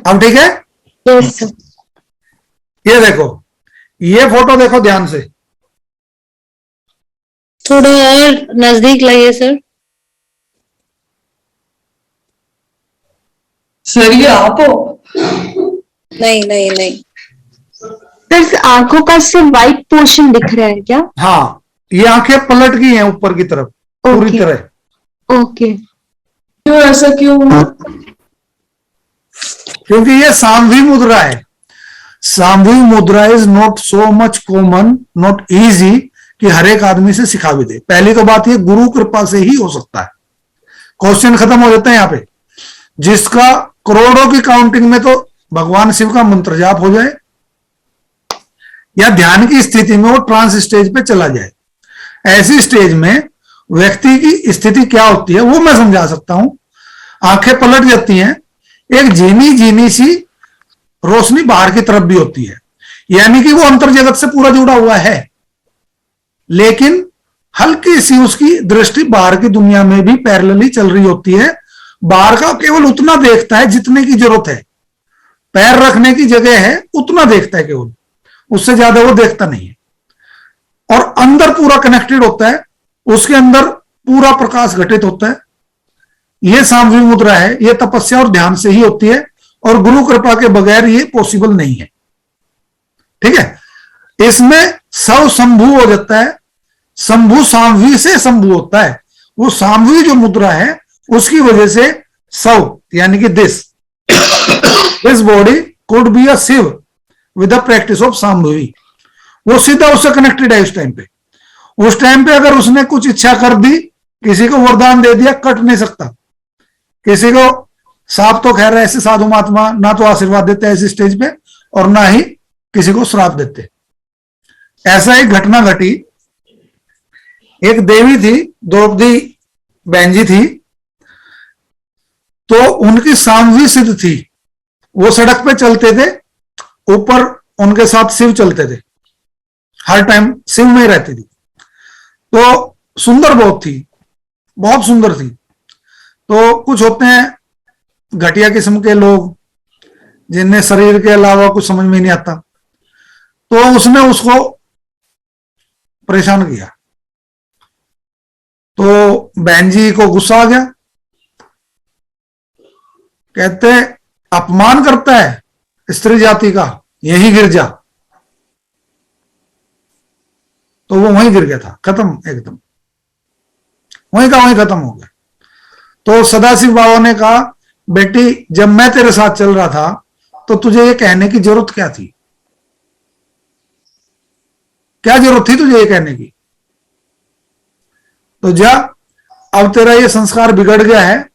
अब ठीक है। Yes sir. ये देखो, ये फोटो देखो ध्यान से। थोड़ा और नजदीक लाइए सर। सर ये आप हो? नहीं नहीं नहीं। सर आंखों का सिर्फ व्हाइट पोर्शन दिख रहा है क्या? हाँ, ये आंखें पलट गई हैं ऊपर की तरफ पूरी ओके। तरह। ओके। क्यों ऐसा क्यों? क्योंकि ये सांभवी मुद्रा है। सांभवी मुद्रा is not so much common, not easy कि हर एक आदमी से सिखा भी दे। पहली तो बात ये गुरु कृपा से ही हो सकता है। क्वेश्चन खत्म हो जाते हैं यहाँ पे। जिसका करोड़ों की काउंटिंग में तो भगवान शिव का मंत्र जाप हो जाए, या ध्यान की स्थिति में वो ट्रांस स्टेज पे चला जाए। ऐसी स्टेज में व्यक्ति की स्थिति क्या होती है वो मैं समझा सकता हूं। आंखें पलट जाती हैं, एक झीनी झीनी सी रोशनी बाहर की तरफ भी होती है, यानी कि वो अंतर जगत से पूरा जुड़ा हुआ है, लेकिन हल्की सी उसकी दृष्टि बाहर की दुनिया में भी पैरेलली चल रही होती है। बाहर का केवल उतना देखता है जितने की जरूरत है, पैर रखने की जगह है उतना देखता है केवल, उससे ज्यादा वो देखता नहीं है। और अंदर पूरा कनेक्टेड होता है, उसके अंदर पूरा प्रकाश घटित होता है। यह सांभवी मुद्रा है, यह तपस्या और ध्यान से ही होती है, और गुरु कृपा के बगैर ये पॉसिबल नहीं है। ठीक है। इसमें सव संभू हो जाता है। संभू सांभवी से संभू होता है। वो सांभवी जो मुद्रा है उसकी वजह से सव यानी कि this body could be a Shiva with the practice of Shambhavi. वो सीधा उससे कनेक्टेड है उस टाइम पे। उस टाइम पे अगर उसने कुछ इच्छा कर दी, किसी को वरदान दे दिया, कट नहीं सकता। किसी को साफ तो खैर ऐसे साधु महात्मा ना तो आशीर्वाद देते ऐसी स्टेज पे, और ना ही किसी को श्राप देते। ऐसा एक घटना घटी। एक देवी थी, द्रौपदी बहन जी थी, तो उनकी सांभवी सिद्ध थी। वो सड़क पे चलते थे, ऊपर उनके साथ शिव चलते थे, हर टाइम शिव में ही रहती थी। तो सुंदर बहुत थी, बहुत सुंदर थी। तो कुछ होते हैं घटिया किस्म के लोग जिन्हें शरीर के अलावा कुछ समझ में नहीं आता, तो उसने उसको परेशान किया। तो बहन जी को गुस्सा आ गया, कहते अपमान करता है स्त्री जाति का, यही गिर जा। तो वो वहीं गिर गया था, खत्म एकदम, वहीं का वहीं खत्म हो गया। तो सदाशिव बाबा ने कहा, बेटी जब मैं तेरे साथ चल रहा था तो तुझे ये कहने की जरूरत क्या थी? क्या जरूरत थी तुझे ये कहने की? तो जा, अब तेरा ये संस्कार बिगड़ गया है,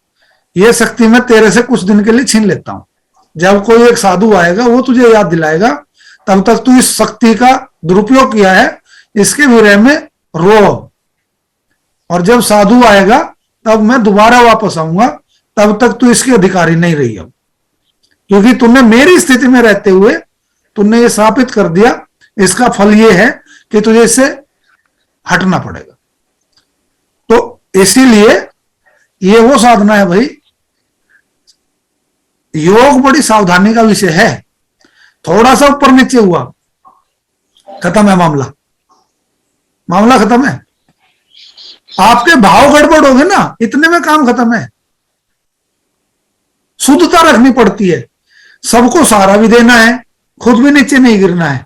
ये शक्ति मैं तेरे से कुछ दिन के लिए छीन लेता हूं। जब कोई एक साधु आएगा वो तुझे याद दिलाएगा, तब तक तू इस शक्ति का दुरुपयोग किया है, इसके विरह में रो। और जब साधु आएगा तब मैं दोबारा वापस आऊंगा, तब तक तू इसकी अधिकारी नहीं रही अब, क्योंकि तुमने मेरी स्थिति में रहते हुए तुमने ये स्थापित कर दिया। इसका फल ये है कि तुझे इससे हटना पड़ेगा। तो इसीलिए ये वो साधना है भाई। योग बड़ी सावधानी का विषय है। थोड़ा सा ऊपर नीचे हुआ, खत्म है मामला, मामला खत्म है। आपके भाव गड़बड़ हो गए ना, इतने में काम खत्म है। शुद्धता रखनी पड़ती है। सबको सहारा भी देना है, खुद भी नीचे नहीं गिरना है,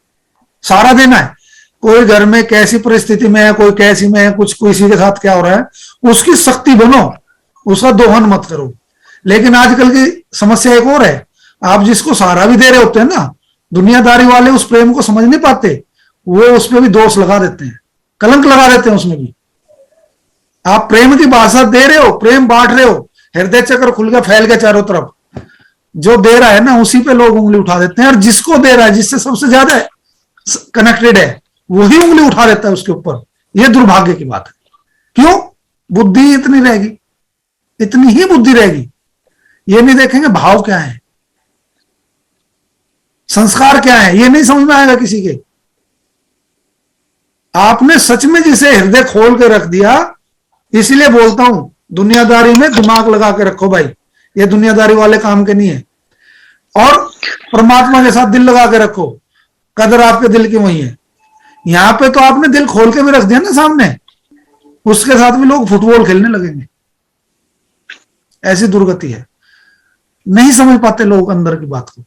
सहारा देना है। कोई घर में कैसी परिस्थिति में है, कोई कैसी में है, कुछ किसी के साथ क्या हो रहा है, उसकी शक्ति बनो, उसका दोहन मत करो। लेकिन आजकल की समस्या एक और है, आप जिसको सहारा भी दे रहे होते हैं ना, दुनियादारी वाले उस प्रेम को समझ नहीं पाते, वो उस पर भी दोष लगा देते हैं, कलंक लगा देते हैं उसमें भी। आप प्रेम की भाषा दे रहे हो, प्रेम बांट रहे हो, हृदय चक्र खुल गया, फैल गया चारों तरफ। जो दे रहा है ना उसी पे लोग उंगली उठा देते हैं, और जिसको दे रहा है, जिससे सबसे ज्यादा कनेक्टेड है, वही उंगली उठा देता है उसके ऊपर। यह दुर्भाग्य की बात है। क्यों? बुद्धि इतनी रहेगी, इतनी ही बुद्धि रहेगी, ये नहीं देखेंगे भाव क्या है, संस्कार क्या है, ये नहीं समझ में आएगा किसी के। आपने सच में जिसे हृदय खोल के रख दिया, इसीलिए बोलता हूं दुनियादारी में दिमाग लगा के रखो भाई, ये दुनियादारी वाले काम के नहीं है। और परमात्मा के साथ दिल लगा के रखो, कदर आपके दिल की वही है। यहां पे तो आपने दिल खोल के भी रख दिया ना सामने, उसके साथ भी लोग फुटबॉल खेलने लगेंगे। ऐसी दुर्गति है, नहीं समझ पाते लोग अंदर की बात को,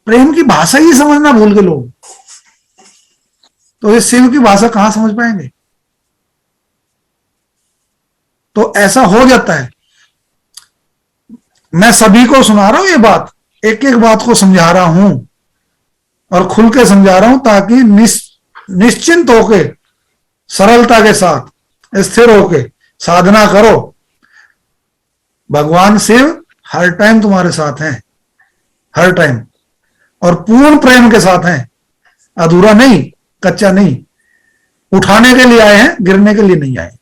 प्रेम की भाषा ही समझना भूल गए लोग, तो इस शिव की भाषा कहां समझ पाएंगे। तो ऐसा हो जाता है। मैं सभी को सुना रहा हूं ये बात, एक एक बात को समझा रहा हूं और खुल के समझा रहा हूं, ताकि निश्चिंत होके, सरलता के साथ, स्थिर होके साधना करो। भगवान शिव हर टाइम तुम्हारे साथ हैं, हर टाइम, और पूर्ण प्रेम के साथ हैं, अधूरा नहीं, कच्चा नहीं। उठाने के लिए आए हैं, गिरने के लिए नहीं आए।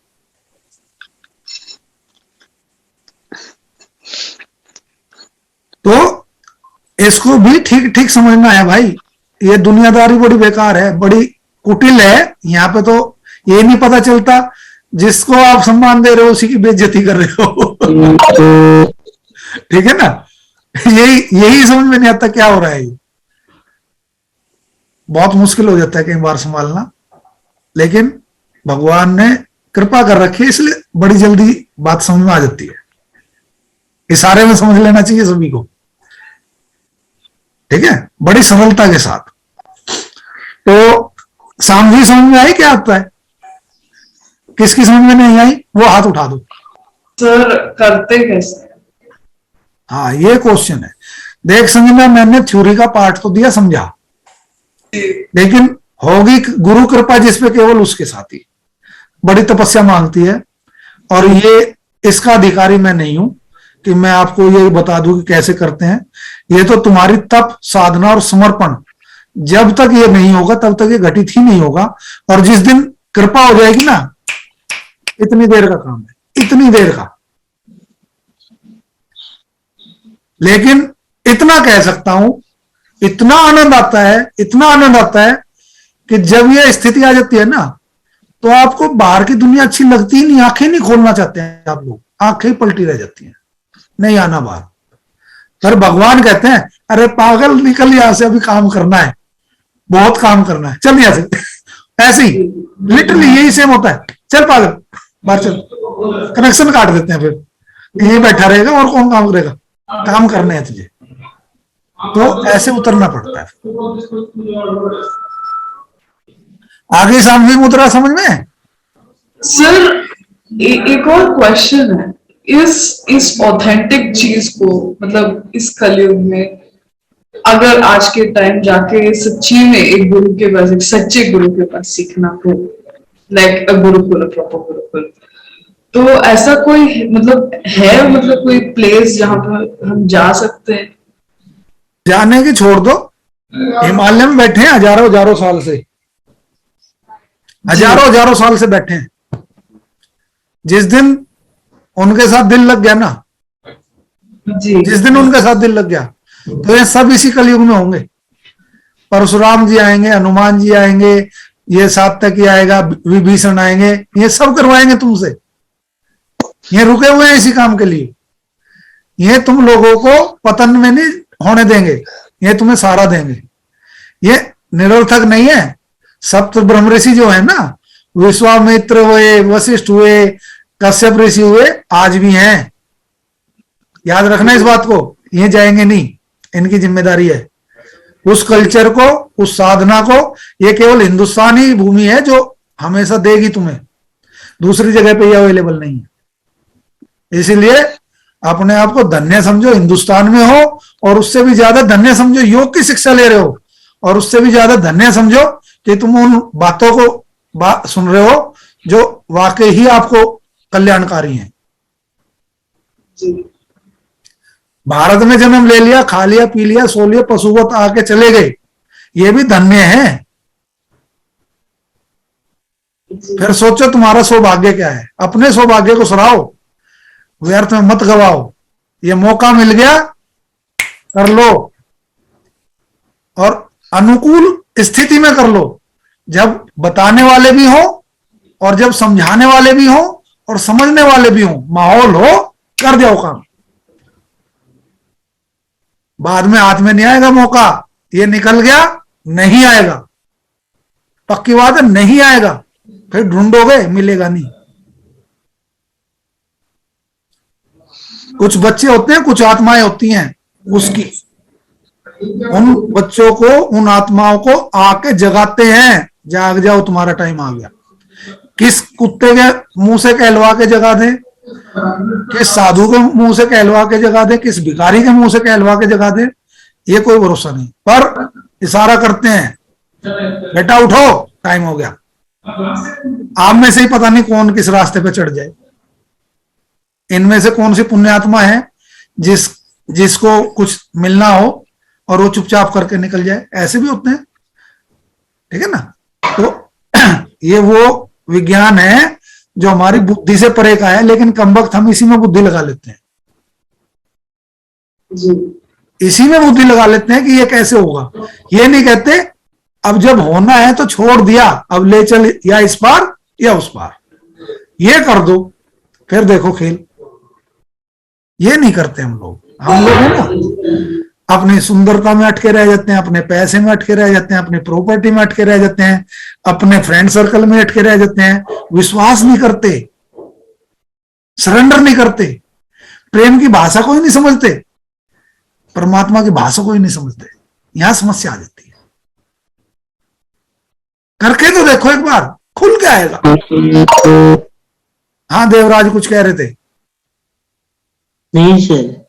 तो इसको भी ठीक ठीक समझना है भाई। ये दुनियादारी बड़ी बेकार है, बड़ी कुटिल है। यहाँ पे तो ये नहीं पता चलता, जिसको आप सम्मान दे रहे हो उसी की बेइज्जती कर रहे हो। ठीक है ना, यही समझ में नहीं आता क्या हो रहा है। ये बहुत मुश्किल हो जाता है कई बार संभालना, लेकिन भगवान ने कृपा कर रखी है, इसलिए बड़ी जल्दी बात समझ में आ जाती है। इशारे में समझ लेना चाहिए सभी को, ठीक है, बड़ी सरलता के साथ। तो सामने समझ में आई क्या आता है? किसकी समझ में नहीं आई वो हाथ उठा दो। सर करते कैसे? हाँ, ये क्वेश्चन है। देख संजना, मैंने थ्योरी का पार्ट तो दिया, समझा, लेकिन होगी गुरु कृपा जिस पे, केवल उसके साथ ही। बड़ी तपस्या मांगती है, और ये इसका अधिकारी मैं नहीं हूं कि मैं आपको ये बता दूं कि कैसे करते हैं। ये तो तुम्हारी तप, साधना और समर्पण, जब तक ये नहीं होगा तब तक ये घटित ही नहीं होगा। और जिस दिन कृपा हो जाएगी ना, इतनी देर का काम है, इतनी देर का। लेकिन इतना कह सकता हूं, इतना आनंद आता है, इतना आनंद आता है कि जब ये स्थिति आ जाती है ना, तो आपको बाहर की दुनिया अच्छी लगती ही नहीं, आंखें नहीं खोलना चाहते हैं आप लोग, आंखें ही पलटी रह जाती हैं, नहीं आना बाहर। पर भगवान कहते हैं, अरे पागल निकल यहां से, अभी काम करना है, बहुत काम करना है, चल यहां से। ऐसे ही लिटरली यही सेम होता है, चल पागल बाहर चल, कनेक्शन काट देते हैं, फिर यही बैठा रहेगा और कौन काम करेगा, काम करने हैं तुझे। तो ऐसे उतरना पड़ता है। आगे सामूहिक मुद्रा समझ में? सर एक और क्वेश्चन है, इस ऑथेंटिक चीज को, मतलब इस कलयुग में अगर आज के टाइम जाके सच्ची में एक गुरु के पास, एक सच्चे गुरु के पास सीखना हो, लाइक अ गुरुकुल, प्रॉपर गुरुकुल, तो ऐसा कोई मतलब है, मतलब कोई प्लेस जहां पर हम जा सकते हैं? जाने की छोड़ दो, हिमालय में बैठे हैं हजारों हजारों साल से, हजारों हजारों साल से बैठे हैं। जिस दिन उनके साथ दिल लग गया ना, जी, जिस दिन उनके साथ दिल लग गया, तो ये सब इसी कलयुग में होंगे। परशुराम जी आएंगे, हनुमान जी आएंगे, ये सात्यकी आएगा, विभीषण आएंगे, ये सब करवाएंगे तुमसे। ये रुके हुए हैं इसी काम के लिए। ये तुम लोगों को पतन में नहीं होने देंगे, ये तुम्हें सहारा देंगे। ये निरर्थक नहीं है। सप्त ब्रह्म ऋषि जो है ना, विश्वामित्र हुए, वशिष्ठ हुए, कश्यप ऋषि हुए, आज भी हैं। याद रखना इस बात को, ये जाएंगे नहीं, इनकी जिम्मेदारी है। उस कल्चर को, उस साधना को, ये केवल हिंदुस्तान ही भूमि है जो हमेशा देगी तुम्हें, दूसरी जगह पे ये अवेलेबल नहीं है। इसीलिए अपने आप को धन्य समझो हिंदुस्तान में हो, और उससे भी ज्यादा धन्य समझो योग की शिक्षा ले रहे हो, और उससे भी ज्यादा धन्य समझो कि तुम उन बातों को सुन रहे हो जो वाकई ही आपको कल्याणकारी हैं। भारत में जन्म ले लिया, खा लिया, पी लिया, सो लिया, पशुवत आके चले गए, ये भी धन्य है। फिर सोचो तुम्हारा सौभाग्य क्या है, अपने सौभाग्य को सराहो, व्यर्थ में मत गवाओ। ये मौका मिल गया, कर लो, और अनुकूल स्थिति में कर लो, जब बताने वाले भी हो और जब समझाने वाले भी हो और समझने वाले भी हो, माहौल हो, कर दो काम। बाद में हाथ में नहीं आएगा मौका, ये निकल गया नहीं आएगा, पक्की बात है, नहीं आएगा, फिर ढूंढोगे मिलेगा नहीं। कुछ बच्चे होते हैं, कुछ आत्माएं होती हैं उसकी, उन बच्चों को, उन आत्माओं को आके जगाते हैं, जाग जाओ तुम्हारा टाइम आ गया। किस कुत्ते के मुंह से कहलवा के जगा दे, किस साधु के मुंह से कहलवा के जगा दे, किस भिखारी के मुंह से कहलवा के जगा दे, ये कोई भरोसा नहीं। पर इशारा करते हैं, बेटा उठो टाइम हो गया। आप में से ही पता नहीं कौन किस रास्ते पे चढ़ जाए। इनमें से कौन सी पुण्यात्मा है जिसको कुछ मिलना हो और वो चुपचाप करके निकल जाए, ऐसे भी होते हैं, ठीक है ना। तो ये वो विज्ञान है जो हमारी बुद्धि से परे का है, लेकिन कमबख्त हम इसी में बुद्धि लगा लेते हैं, इसी में बुद्धि लगा लेते हैं कि ये कैसे होगा। ये नहीं कहते अब जब होना है तो छोड़ दिया, अब ले चल या इस पार या उस पार, ये कर दो फिर देखो खेल। ये नहीं करते हम लोग है ना, अपनी सुंदरता में अटके रह जाते हैं, अपने पैसे में अटके रह जाते हैं, अपनी प्रॉपर्टी में अटके रह जाते हैं, अपने फ्रेंड सर्कल में अटके रह जाते हैं, विश्वास नहीं करते, सरेंडर नहीं करते, प्रेम की भाषा को ही नहीं समझते, परमात्मा की भाषा को ही नहीं समझते। यहां समस्या आ जाती है। करके तो देखो एक बार, खुल के आएगा। हाँ देवराज कुछ कह रहे थे। नहीं सर,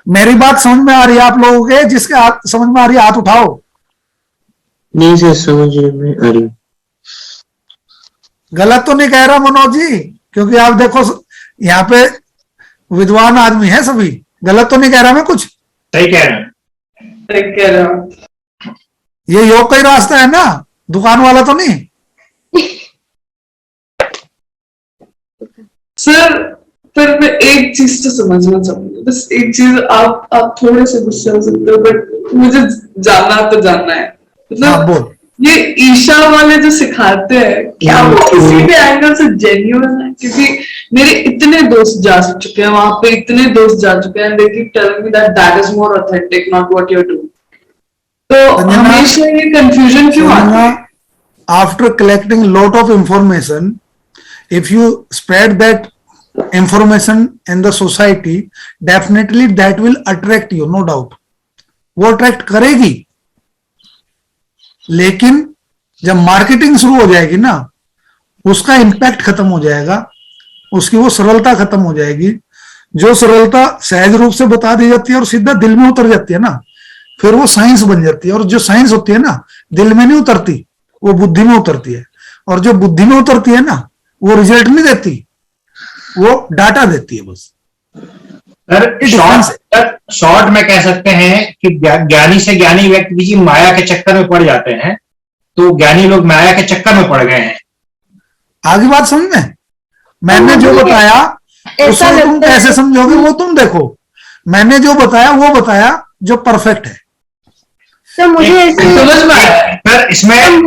मेरी बात समझ में आ रही है आप लोगों के? जिसके हाथ समझ में आ रही है हाथ उठाओ। नहीं सर, समझ में आ रही। गलत तो नहीं कह रहा मनोज जी? क्योंकि आप देखो यहाँ पे विद्वान आदमी है सभी, गलत तो नहीं कह रहा मैं कुछ? सही कह रहे हैं। सही कह रहे हो। ये योग का ही रास्ता है ना, दुकान वाला तो नहीं। सर फिर मैं एक चीज तो समझना चाहूंगी, बस एक चीज। आप थोड़े से गुस्से हो सकते हो, बट मुझे जानना है। हाँ, बोल। ये ईशा वाले जो सिखाते हैं, क्या वो किसी भी एंगल से जेन्युइन है? क्योंकि मेरे इतने दोस्त जा चुके हैं वहां पे, इतने दोस्त जा चुके हैं, they keep telling me that is more authentic, not what you are doing. तो हमेशा ये कंफ्यूजन क्यों आता है? After collecting lot of information, if you spread that information in the society, definitely that will attract you, no doubt. वो attract करेगी, लेकिन जब मार्केटिंग शुरू हो जाएगी ना, उसका इम्पैक्ट खत्म हो जाएगा, उसकी वो सरलता खत्म हो जाएगी। जो सरलता सहज रूप से बता दी जाती है और सीधा दिल में उतर जाती है ना, फिर वो साइंस बन जाती है। और जो साइंस होती है ना, दिल में नहीं उतरती, वो बुद्धि में उतरती है। और जो बुद्धि में उतरती है ना, वो रिजल्ट नहीं देती, वो डाटा देती है बस। शॉर्ट में कह सकते हैं कि ज्ञानी से ज्ञानी व्यक्ति जी माया के चक्कर में पड़ जाते हैं, तो ज्ञानी लोग माया के चक्कर में पड़ गए हैं। आगे बात समझ में? मैंने जो बताया उसको तुम कैसे समझोगे वो तुम देखो। मैंने जो बताया वो बताया जो परफेक्ट है। तो मुझे समझ में आया। इसमें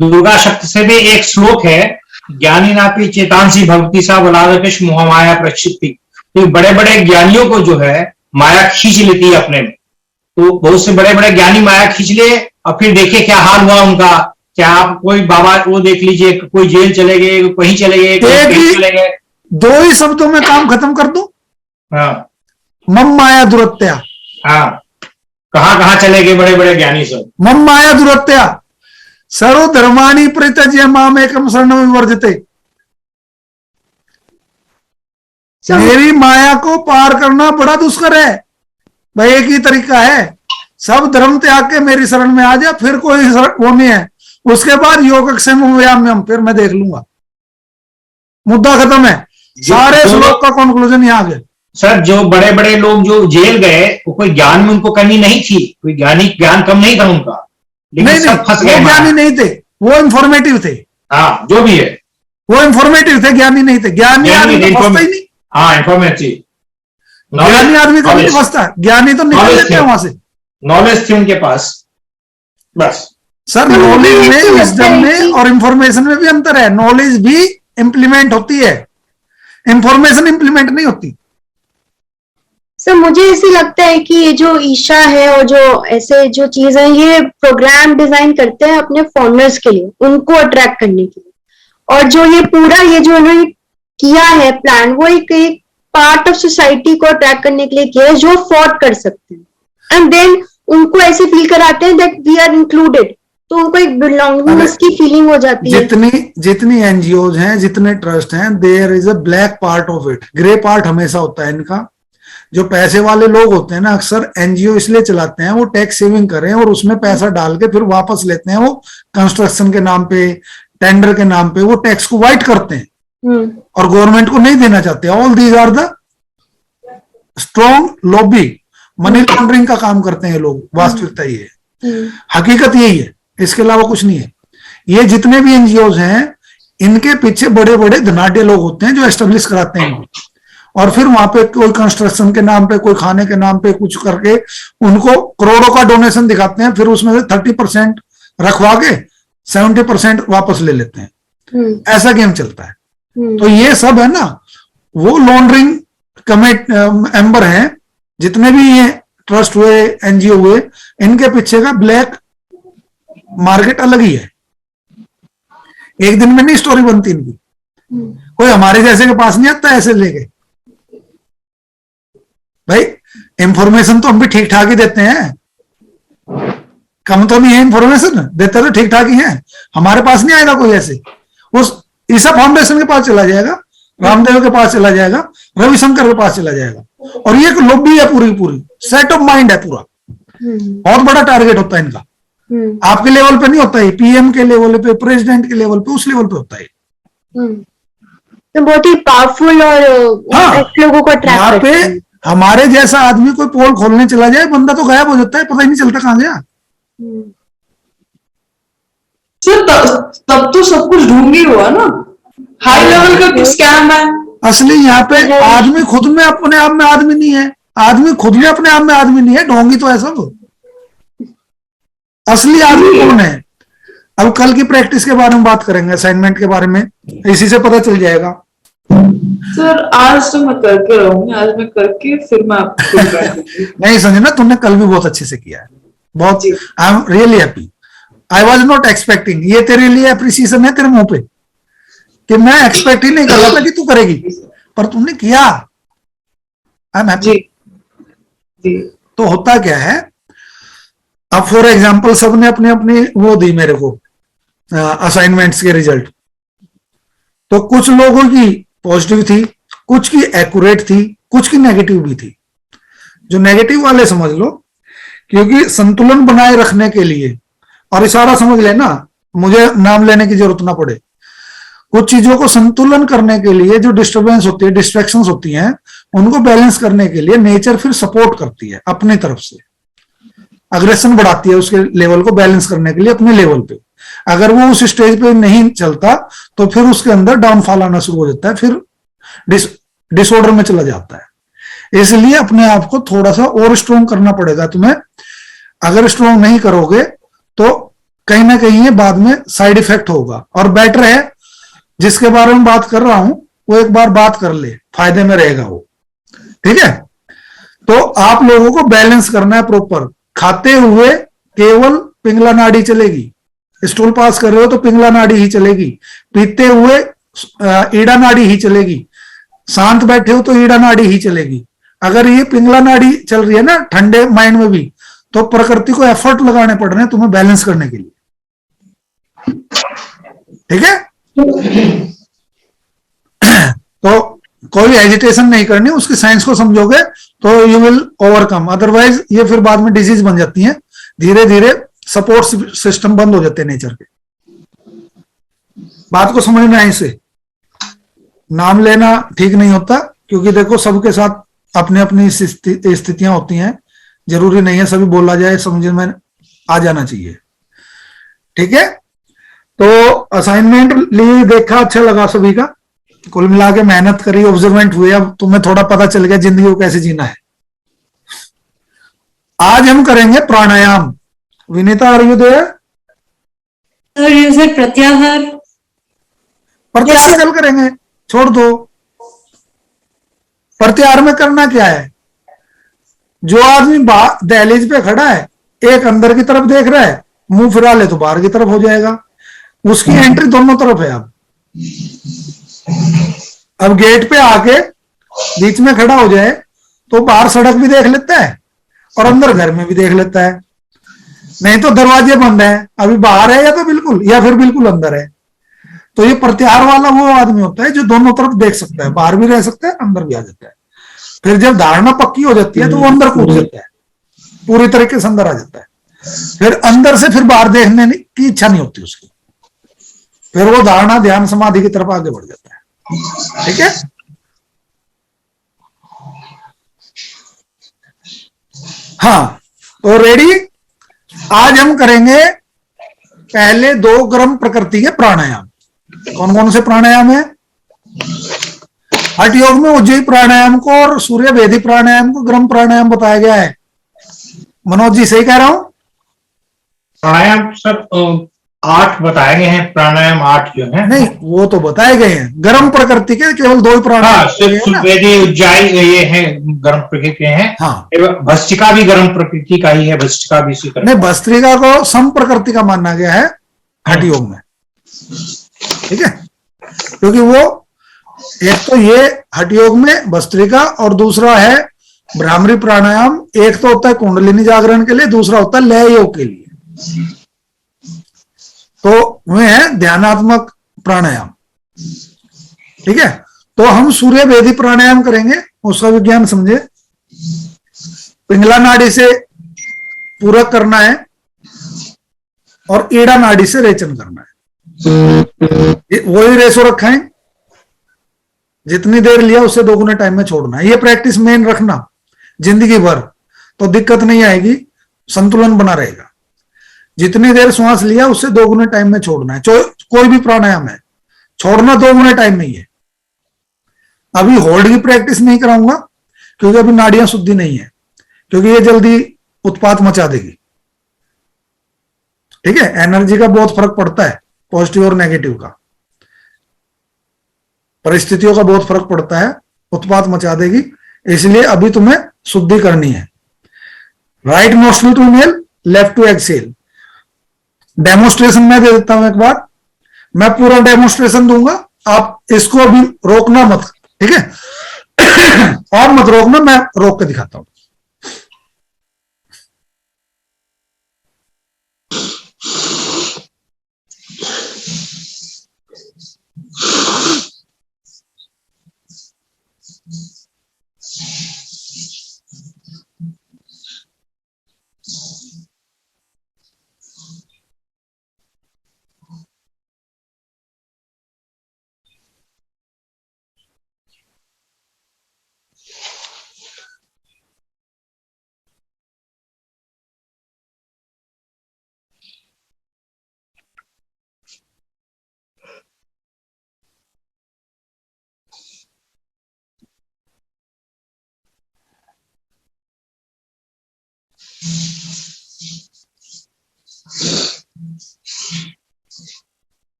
दुर्गा शब्द से भी एक श्लोक है, ज्ञानी नापी चेतांसी भक्ति सा बलादकेश मोह माया प्रक्षिप्ति। तो बड़े बड़े ज्ञानियों को जो है माया खींच लेती है अपने में। तो बहुत से बड़े बड़े ज्ञानी माया खींच ले, और फिर देखिए क्या हाल हुआ उनका। क्या आप कोई बाबा वो देख लीजिए, कोई जेल चले गए, कहीं चले गए, कहीं चले गए। दो ही शब्दों में काम खत्म कर दो। हाँ, मम माया दुरत्या। हाँ, कहाँ चले गए बड़े बड़े ज्ञानी सब। मम माया दुरत्या सर्व धर्माणि परित्यज्य मामेकं शरणं वर्जते। मेरी माया को पार करना बड़ा दुष्कर है भाई। एक ही तरीका है, सब धर्म त्याग के मेरी शरण में आ जा, फिर कोई वो नहीं है। उसके बाद योगक्षेम व्यायाम, फिर मैं देख लूंगा। मुद्दा खत्म है। सारे श्लोक का कंक्लूजन यहाँ आ गया। सर जो बड़े बड़े लोग जो जेल गए, वो कोई ज्ञान में उनको कमी नहीं थी, कोई ज्ञान कम नहीं था उनका, लेकिन सब फंस गए। वो ज्ञानी नहीं थे, वो इंफॉर्मेटिव थे। हाँ, जो भी है वो इंफॉर्मेटिव थे, ज्ञानी नहीं थे। ज्ञानी आदमी तो फंसता ही नहीं। हाँ, इंफॉर्मेटिव। ज्ञानी आदमी कभी नहीं फंसता, ज्ञानी तो निकल लेते हैं वहां से। नॉलेज थी उनके पास बस। सर नॉलेज में, विजडम में और इंफॉर्मेशन में भी अंतर है। नॉलेज भी इंप्लीमेंट होती है, इंफॉर्मेशन इंप्लीमेंट नहीं होती। सर मुझे ऐसे लगता है कि ये जो ईशा है और जो ऐसे जो चीज है ये प्रोग्राम डिजाइन करते हैं अपने फॉलोअर्स के लिए, उनको अट्रैक्ट करने के लिए। और जो ये पूरा ये जो इन्होंने किया है प्लान, वो एक पार्ट ऑफ सोसाइटी को अट्रैक्ट करने के लिए किया है जो अफोर्ड कर सकते हैं। एंड देन उनको ऐसे फील कराते हैं दैट वी आर इंक्लूडेड, तो उनको एक बिलोंगिंगनेस की फीलिंग हो जाती है। जितनी एनजीओज हैं, जितने ट्रस्ट हैं, there is a black part of it. Grey part हमेशा होता है इनका। जो पैसे वाले लोग होते हैं ना, अक्सर एनजीओ इसलिए चलाते हैं, वो टैक्स सेविंग करें और उसमें पैसा डाल के फिर वापस लेते हैं। वो कंस्ट्रक्शन के नाम पे, टेंडर के नाम पे वो टैक्स को वाइट करते हैं और गवर्नमेंट को नहीं देना चाहते। All these are the strong lobby, money laundering का काम करते हैं ये लोग। वास्तविकता ये है, हकीकत यही है, इसके अलावा कुछ नहीं है। ये जितने भी एनजीओज हैं, इनके पीछे बड़े बड़े धनाढ्य लोग होते हैं जो एस्टेब्लिश कराते हैं इनको। और फिर वहां पे कोई कंस्ट्रक्शन के नाम पे, कोई खाने के नाम पे कुछ करके उनको करोड़ों का डोनेशन दिखाते हैं, फिर उसमें से 30% रखवा के 70% वापस ले लेते हैं। ऐसा गेम चलता है। तो ये सब है ना, वो लॉन्ड्रिंग मेंबर हैं, जितने भी ये ट्रस्ट हुए, एनजीओ हुए, इनके पीछे का ब्लैक मार्केट अलग ही है। एक दिन में नहीं स्टोरी बनती इनकी। कोई हमारे जैसे के पास नहीं आता ऐसे लेके। भाई इंफॉर्मेशन तो हम भी ठीक ठाक ही देते हैं, कम तो नहीं है इंफॉर्मेशन, देते तो ठीक ठाक ही है। हमारे पास नहीं आएगा कोई ऐसे। उस ईसा फाउंडेशन के पास चला जाएगा, रामदेव के पास चला जाएगा, रविशंकर के पास चला जाएगा। और ये एक लॉबी है, पूरी पूरी सेट ऑफ माइंड है पूरा। बहुत बड़ा टारगेट होता है इनका। आपके लेवल पे नहीं होता है, पीएम के लेवल पे, प्रेसिडेंट के लेवल पे, उस लेवल पे होता है। तो बहुत ही पावरफुल और लोगों को अट्रैक्ट यहाँ करते पे हैं। हमारे जैसा आदमी कोई पोल खोलने चला जाए, बंदा तो गायब हो जाता है, पता ही नहीं चलता कहां गया। सर तब तो सब कुछ ढूंढ ही हुआ ना, हाई लेवल का स्कैम है। असली यहाँ पे आदमी खुद में अपने आप में आदमी नहीं है, आदमी खुद में अपने आप में आदमी नहीं है, ढोंगी तो है सब। असली आदमी कौन है? अब कल की प्रैक्टिस के बारे में बात करेंगे, असाइनमेंट के बारे में, इसी से पता चल जाएगा। सर आज तो मैं करके रहूंगी, आज मैं करके फिर मैं आपको नहीं संजना, तुमने कल भी बहुत अच्छे से किया है, बहुत। I am really happy. I was not expecting, ये तेरे लिए अप्रिसिएशन है तेरे मुंह पे, कि मैं एक्सपेक्ट ही नहीं कर रहा था कि तू करेगी, पर तुमने किया। I am happy. तो होता क्या है, अब फॉर एग्जाम्पल सबने अपने अपने वो दी मेरे को असाइनमेंट्स के रिजल्ट, तो कुछ लोगों की पॉजिटिव थी, कुछ की एक्यूरेट थी, कुछ की नेगेटिव भी थी। जो नेगेटिव वाले समझ लो, क्योंकि संतुलन बनाए रखने के लिए, और इशारा समझ लेना, मुझे नाम लेने की जरूरत ना पड़े, कुछ चीजों को संतुलन करने के लिए जो डिस्टरबेंस होती है, डिस्ट्रैक्शंस होती हैं, उनको बैलेंस करने के लिए नेचर फिर सपोर्ट करती है अपनी तरफ से, अग्रेशन बढ़ाती है उसके लेवल को बैलेंस करने के लिए अपने लेवल पे। अगर वो उस स्टेज पे नहीं चलता तो फिर उसके अंदर डाउनफॉल आना शुरू हो जाता है, फिर डिसऑर्डर में चला जाता है। इसलिए अपने आप को थोड़ा सा और स्ट्रॉन्ग करना पड़ेगा तुम्हें। अगर स्ट्रॉन्ग नहीं करोगे तो कहीं ना कहीं ये बाद में साइड इफेक्ट होगा। और बेटर है, जिसके बारे में बात कर रहा हूं वो एक बार बात कर ले, फायदे में रहेगा वो। ठीक है, तो आप लोगों को बैलेंस करना है प्रॉपर। खाते हुए केवल पिंगला नाड़ी चलेगी, स्टूल पास कर रहे हो तो पिंगला नाड़ी ही चलेगी, पीते हुए ईड़ा नाड़ी ही चलेगी, शांत बैठे हो तो ईड़ा नाड़ी ही चलेगी। अगर ये पिंगला नाड़ी चल रही है ना ठंडे माइंड में भी, तो प्रकृति को एफर्ट लगाने पड़ रहे हैं तुम्हें बैलेंस करने के लिए। ठीक है, तो कोई एजिटेशन नहीं करनी, उसकी साइंस को समझोगे तो यू विल ओवरकम। अदरवाइज ये फिर बाद में डिजीज बन जाती है, धीरे धीरे सपोर्ट सिस्टम बंद हो जाते हैं नेचर के। बात को समझना है, इसे नाम लेना ठीक नहीं होता, क्योंकि देखो सबके साथ अपने अपनी स्थितियां होती हैं, जरूरी नहीं है सभी बोला जाए, समझ में आ जाना चाहिए। ठीक है, तो असाइनमेंट लिए देखा, अच्छा लगा सभी का, कुल मिला के मेहनत करी, ऑब्जर्वेंट हुए, अब तुम्हें थोड़ा पता चल गया जिंदगी को कैसे जीना है। आज हम करेंगे pranayam. Vinita, are you there? Sir pratyahar. Pratyahar कल करेंगे, छोड़ दो। प्रत्याहार में करना क्या है, जो आदमी दहलीज पे खड़ा है, एक अंदर की तरफ देख रहा है, मुंह फिरा ले तो बाहर की तरफ हो जाएगा, उसकी एंट्री दोनों तरफ है। अब गेट पे आके बीच में खड़ा हो जाए तो बाहर सड़क भी देख लेता है और अंदर घर में भी देख लेता है। नहीं तो दरवाजे बंद है, अभी बाहर है या तो बिल्कुल, या फिर बिल्कुल अंदर है। तो ये प्रत्याहार वाला वो आदमी होता है जो दोनों तरफ देख सकता है, बाहर भी रह सकता है, अंदर भी आ जाता है। फिर जब धारणा पक्की हो जाती है तो वो अंदर कूद जाता है, पूरी तरीके से अंदर आ जाता है। फिर अंदर से फिर बाहर देखने की इच्छा नहीं होती उसकी, फिर वो धारणा ध्यान समाधि की तरफ आगे बढ़ जाता है। ठीक है, हाँ तो रेडी। आज हम करेंगे पहले 2 गर्म प्रकृति के प्राणायाम। कौन कौन से प्राणायाम है? हठ योग में उज्जयी प्राणायाम को और सूर्य भेदी प्राणायाम को गर्म प्राणायाम बताया गया है। मनोज जी सही कह रहा हूं? प्राणायाम सब 8 बताए गए हैं, प्राणायाम 8 जो है। नहीं, वो तो बताए गए हैं, गर्म प्रकृति के केवल 2 ही प्राणायाम। सूर्यवेदी उज्जाई ये है गर्म प्रकृति के हैं। हाँ, भस्त्रिका भी गर्म प्रकृति का ही है, भस्त्रिका भी इसी नहीं, भस्त्रिका को सम प्रकृति का माना गया है हठ योग में। ठीक है, क्योंकि वो एक तो ये हठ योग में भस्त्रिका और दूसरा है भ्रामरी प्राणायाम। एक तो होता है कुंडलिनी जागरण के लिए, दूसरा होता है लय योग के लिए। तो वे है ध्यानात्मक प्राणायाम। ठीक है, तो हम सूर्य भेदी प्राणायाम करेंगे, उसका विज्ञान समझे। पिंगला नाड़ी से पूरक करना है और ईड़ा नाड़ी से रेचन करना है। वही रेशो रखा है, जितनी देर लिया उससे 2 गुना टाइम में छोड़ना है। ये प्रैक्टिस मेन रखना जिंदगी भर, तो दिक्कत नहीं आएगी, संतुलन बना रहेगा। जितनी देर श्वास लिया उससे 2 गुना टाइम में छोड़ना है। कोई भी प्राणायाम है, छोड़ना 2 गुना टाइम में ही है। अभी होल्ड की प्रैक्टिस नहीं कराऊंगा क्योंकि अभी नाड़ियां शुद्धि नहीं है, क्योंकि ये जल्दी उत्पात मचा देगी। ठीक है, एनर्जी का बहुत फर्क पड़ता है, पॉजिटिव और नेगेटिव का, परिस्थितियों का बहुत फर्क पड़ता है, उत्पात मचा देगी। इसलिए अभी तुम्हें शुद्धि करनी है। Right nostril to inhale, left to exhale. Demonstration मैं दे देता हूं एक बार, मैं पूरा डेमोन्स्ट्रेशन दूंगा, आप इसको अभी रोकना मत। ठीक है और मत रोकना, मैं रोक के दिखाता हूं।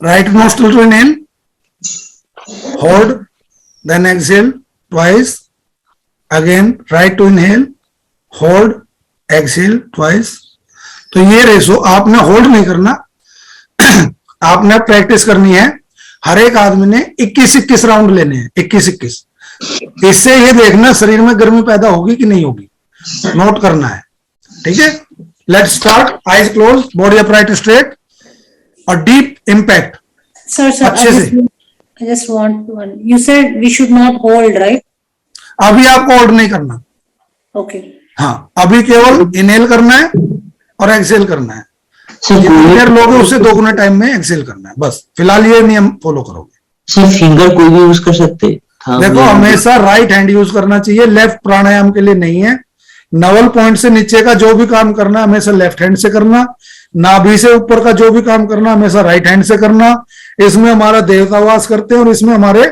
Right nostril to inhale, hold, then exhale twice. Again, right to inhale, hold, exhale twice. तो ये रेशो आपने होल्ड नहीं करना, आपने प्रैक्टिस करनी है। हर एक आदमी ने 21-21 राउंड लेने हैं, 21-21। इससे ये देखना शरीर में गर्मी पैदा होगी कि नहीं होगी, नोट करना है। ठीक है, let's start. Eyes close, body upright straight और डीप इम्पैक्ट। Sir, अच्छे से। I just want one. You said we should not hold, right? अभी आपको होल्ड नहीं करना। Okay. हाँ, अभी केवल इनहेल करना है और एक्सेल करना है। सर जितनी देर कोई लोगे उससे दोगुने टाइम में एक्सेल करना है, बस फिलहाल ये नियम फॉलो करोगे। सर फिंगर कोई भी यूज कर सकते हैं? देखो, हमेशा राइट हैंड यूज करना चाहिए, लेफ्ट प्राणायाम के लिए नहीं है। नवल पॉइंट से नीचे का जो भी काम करना हमेशा लेफ्ट हैंड से करना, नाभि से ऊपर का जो भी काम करना हमेशा राइट हैंड से करना। इसमें हमारा देवता वास करते हैं और इसमें हमारे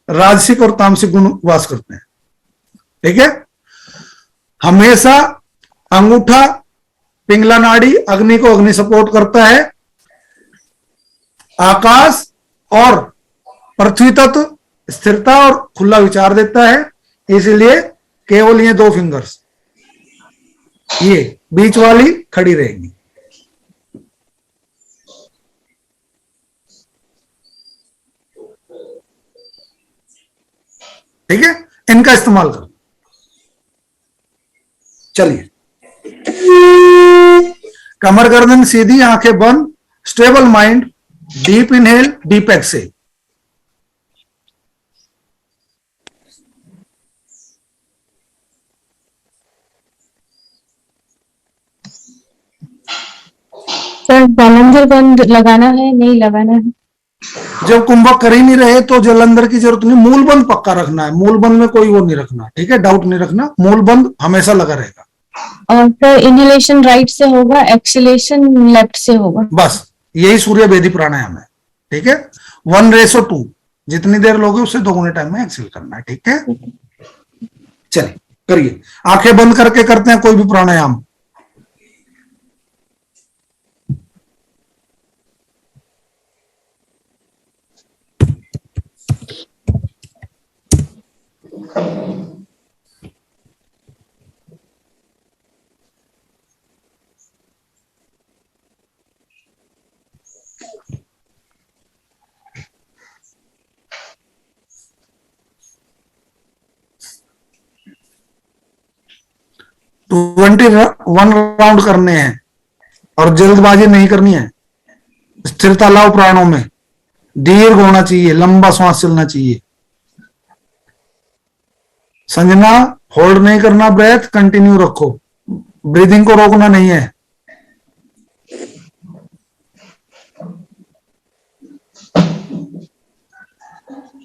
राजसिक और तामसिक गुण वास करते हैं। ठीक है, हमेशा अंगूठा पिंगला नाड़ी अग्नि को अग्नि सपोर्ट करता है, आकाश और पृथ्वी तत्व स्थिरता और खुला विचार देता है। इसलिए केवल ये दो फिंगर्स, ये बीच वाली खड़ी रहेंगी। ठीक है, इनका इस्तेमाल करो। चलिए, कमर गर्दन सीधी, आंखें बंद, stable mind, deep inhale, deep exhale. Sir Jalandhar बंद लगाना है नहीं लगाना है? जब कुंभक कर ही नहीं रहे तो जलंधर की जरूरत नहीं, मूल बंद पक्का रखना है। मूल बंद में कोई वो नहीं रखना, ठीक है, डाउट नहीं रखना, मूल बंद हमेशा लगा रहेगा। और सर इनहेलेशन राइट से होगा, एक्सलेशन लेफ्ट से होगा? बस यही सूर्य वेदी प्राणायाम है। ठीक है, 1:2, जितनी देर लोगे उससे दोगुने टाइम में एक्सेल करना है। ठीक है, चलिए करिए, आंखें बंद करके करते हैं कोई भी प्राणायाम। तो 21 राउंड करने हैं और जल्दबाजी नहीं करनी है। स्थिरता लाओ प्राणों में, दीर्घ होना चाहिए, लंबा श्वास चलना चाहिए। संजना, होल्ड नहीं करना, ब्रेथ कंटिन्यू रखो, ब्रीदिंग को रोकना नहीं है।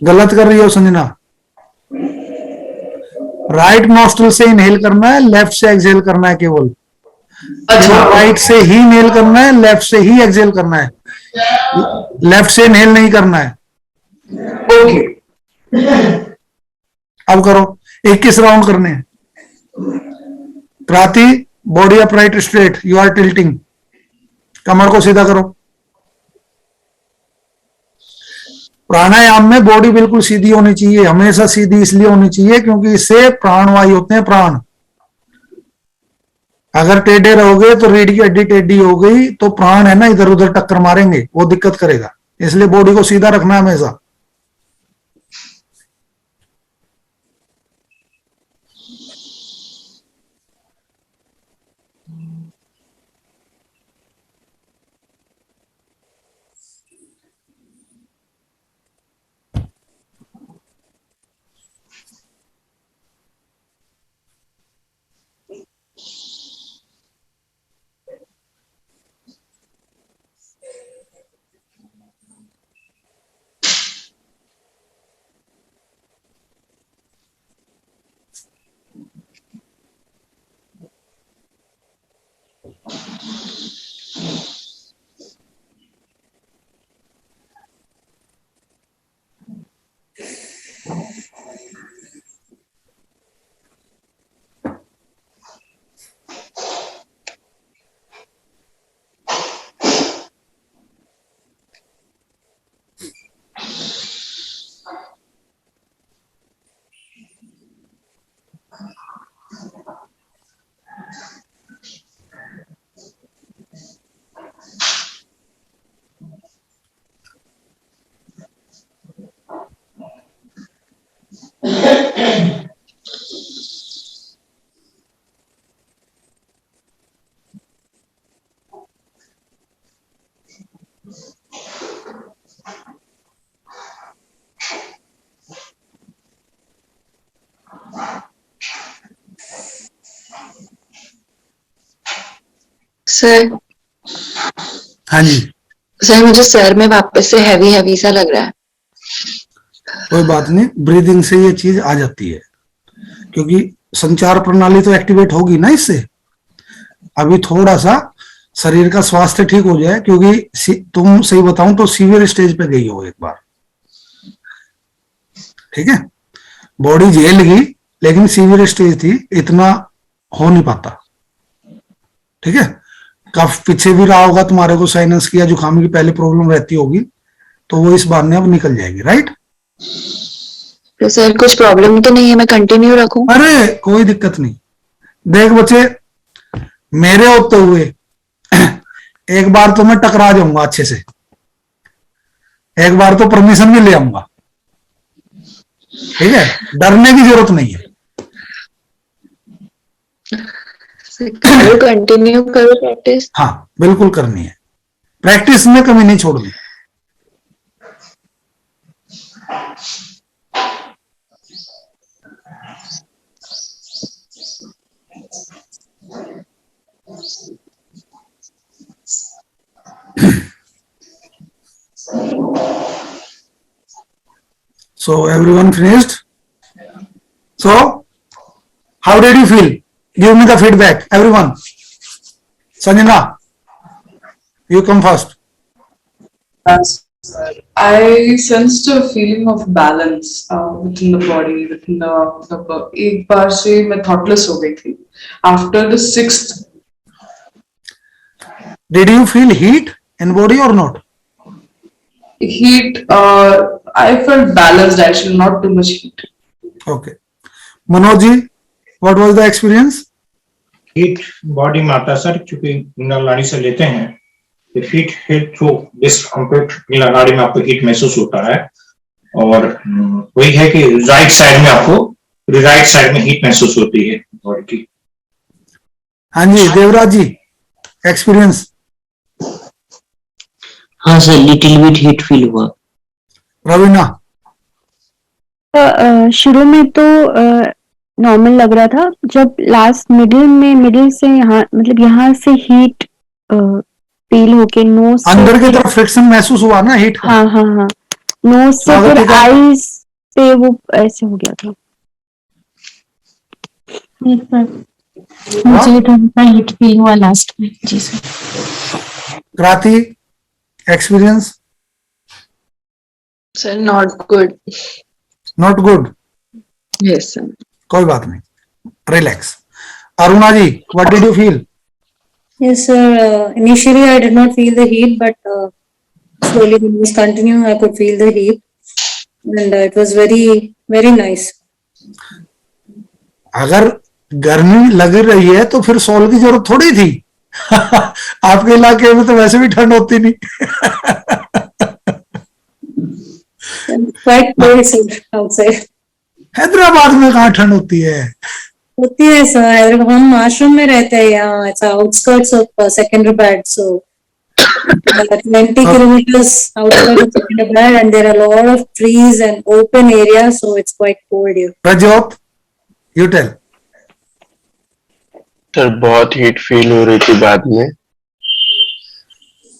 गलत कर रही हो संजना। राइट नॉस्ट्रल से इनहेल करना है, लेफ्ट से एक्सहेल करना है। केवल अच्छा, राइट से ही इनहेल करना है, लेफ्ट से ही एक्सहेल करना है। लेफ्ट से इनहेल नहीं करना है। ओके। अब करो, 21 राउंड करने हैं। Kranti, body upright straight, you are tilting, कमर को सीधा करो। प्राणायाम में बॉडी बिल्कुल सीधी होनी चाहिए, हमेशा सीधी इसलिए होनी चाहिए क्योंकि इससे प्राणवायु होते हैं, प्राण। अगर टेढ़े रहोगे तो रीढ़ की हड्डी टेढ़ी हो गई तो प्राण है ना इधर उधर टक्कर मारेंगे, वो दिक्कत करेगा। इसलिए बॉडी को सीधा रखना है हमेशा। सर हाँ जी, सर मुझे सर में वापस से हैवी हैवी सा लग रहा है। कोई बात नहीं, ब्रीदिंग से ये चीज आ जाती है, क्योंकि संचार प्रणाली तो एक्टिवेट होगी ना इससे। अभी थोड़ा सा शरीर का स्वास्थ्य ठीक हो जाए, क्योंकि तुम सही बताऊं तो सीवियर स्टेज पे गई हो एक बार, ठीक है। बॉडी झेल गई, लेकिन सीवियर स्टेज थी, इतना हो नहीं पाता, ठीक है। कफ पीछे भी रहा होगा तुम्हारे को, साइनस की या जुकाम की पहले प्रॉब्लम रहती होगी, तो वो इस बार ने अब निकल जाएगी, राइट। तो सर कुछ प्रॉब्लम तो नहीं है, मैं कंटिन्यू रखूं? अरे कोई दिक्कत नहीं। देख बच्चे, मेरे होते हुए एक बार तो मैं टकरा जाऊंगा अच्छे से, एक बार तो परमिशन भी ले आऊंगा, ठीक है। डरने की जरूरत नहीं है। कंटिन्यू करो प्रैक्टिस। हाँ बिल्कुल करनी है, प्रैक्टिस में कमी नहीं छोड़नी। So everyone finished? So how did you feel? Give me the feedback, everyone. Sanjana, you come first. I sensed a feeling of balance within the body, within the एक बार से मैं thoughtless हो गई थी. After the 6th. Did you feel heat in body or not? Heat, I felt balanced actually, not too much heat. Okay. Manoj ji, what was the experience? Heat body में आता है sir, क्योंकि नाड़ी से लेते हैं तो हीट थ्रू दिस कंप्लीट नाड़ी में आपको हीट महसूस होता है। और वही है कि राइट साइड में आपको राइट साइड में हीट महसूस होती है बॉडी की। हाँ जी देवराज जी, एक्सपीरियंस। हाँ sir, little bit heat feel हुआ। रवीना? शुरू में तो नॉर्मल लग रहा था, जब लास्ट मिडिल से यहाँ मतलब यहाँ से हीट फील होके नोज अंदर की तरफ फ्रिक्शन महसूस हुआ ना हीट का? हाँ हाँ हाँ, नोज से स्वागत फिर है। आईज पे वो ऐसे हो गया था। मुझे थोड़ा हीट फील हुआ लास्ट में। जी sir. Kranti, experience? Sir not good. Not good? Yes sir. कोई बात नहीं, relax. Aruna ji, what did you feel? Yes, sir. Initially, I did not feel the heat, but slowly when it was continuing, I could feel the heat, and it was very, very nice. अगर गर्मी लग रही है तो फिर sol की जरूरत थोड़ी थी। आपके इलाके में तो वैसे भी ठंड होती नहीं। Quite cold sir, outside. Hyderabad में कहाँ ठंड होती है? होती है सर, हम आश्रम में रहते हैं यहाँ, it's outskirts of Secunderabad, so 20 kilometers outside of Secunderabad, and there are a lot of trees and open areas, so it's quite cold here. Prajyot, you tell. Sir बहुत हीट फील हो रही थी बाद में।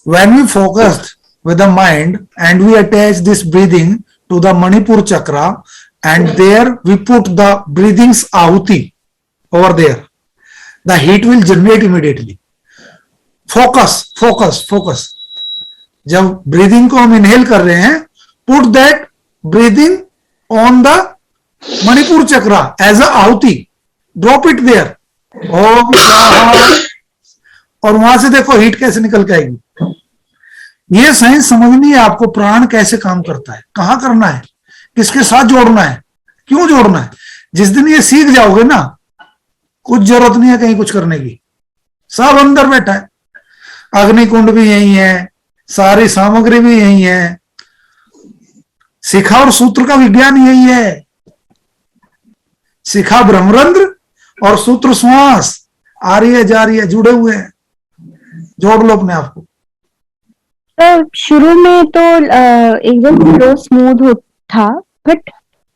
When we focused with the mind and we attach this breathing to the Manipur chakra, and there we put the breathing's ahuti over there, the heat will generate immediately. Focus, focus, focus. जब breathing को हम inhale कर रहे हैं, put that breathing on the Manipur chakra as a आहुति, drop it there. और वहां से देखो हीट कैसे निकल के आएगी। ये साइंस समझनी है आपको, प्राण कैसे काम करता है, कहाँ करना है, किसके साथ जोड़ना है, क्यों जोड़ना है। जिस दिन ये सीख जाओगे ना, कुछ जरूरत नहीं है कहीं कुछ करने की, सब अंदर बैठा है। अग्निकुंड भी यही है, सारी सामग्री भी यही है, शिखा और सूत्र का विज्ञान यही है। शिखा ब्रह्मरंध्र और सूत्र श्वास आ रही है जा रही है, जुड़े हुए हैं, जोड़ लो अपने आप को। तो शुरू में तो एकदम फ्लो स्मूथ हो था, बट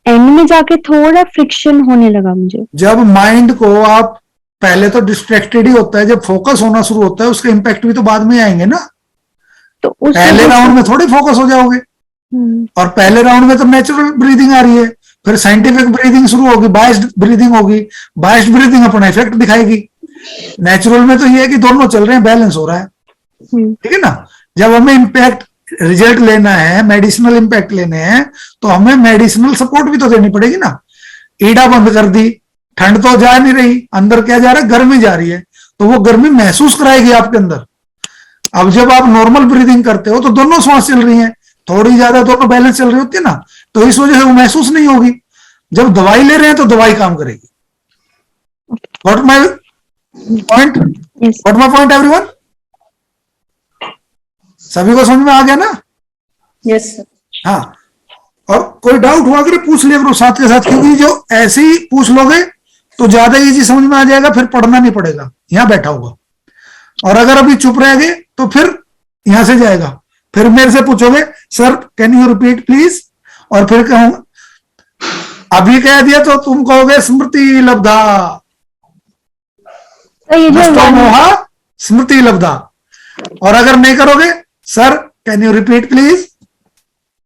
एंड में जाके थोड़ा फ्रिक्शन होने लगा मुझे। जब माइंड को आप, पहले तो डिस्ट्रैक्टेड ही होता है, जब फोकस होना शुरू होता है उसके इम्पैक्ट भी तो बाद में आएंगे ना। तो उस पहले राउंड में थोड़ी फोकस हो जाओगे। और पहले राउंड में तो नेचुरल ब्रीदिंग आ रही है, फिर साइंटिफिक ब्रीदिंग शुरू होगी, बायस्ड ब्रीदिंग होगी, बायस्ड ब्रीदिंग अपना इफेक्ट दिखाएगी। नेचुरल में तो ये है कि दोनों चल रहे हैं, बैलेंस हो रहा है, ठीक है ना। जब हमें इम्पैक्ट रिजल्ट लेना है, मेडिसिनल इम्पैक्ट लेने हैं, तो हमें मेडिसिनल सपोर्ट भी तो देनी पड़ेगी ना। ईड़ा बंद कर दी, ठंड तो जा नहीं रही, अंदर क्या जा रहा है, गर्मी जा रही है, तो वो गर्मी महसूस कराएगी आपके अंदर। अब जब आप नॉर्मल ब्रीदिंग करते हो तो दोनों सांस चल रही हैं, थोड़ी ज्यादा दोनों बैलेंस चल रही होती है ना, तो इस वजह से वो महसूस नहीं होगी। जब दवाई ले रहे हैं तो दवाई काम करेगी। What my point, what my point everyone? सभी को समझ में आ गया ना? Yes sir. हाँ, और कोई डाउट हुआ करो पूछ लिया करो साथ के साथ, क्योंकि जो ऐसे ही पूछ लोगे तो ज्यादा इजी समझ में आ जाएगा, फिर पढ़ना नहीं पड़ेगा, यहां बैठा होगा। और अगर अभी चुप रह गए तो फिर यहां से जाएगा, फिर मेरे से पूछोगे sir can you repeat please, और फिर कहूंगा अभी कह दिया तो तुम कहोगे स्मृति लब्धा, तो ये जो मोहा स्मृति लब्धा। और अगर नहीं करोगे sir can you repeat please.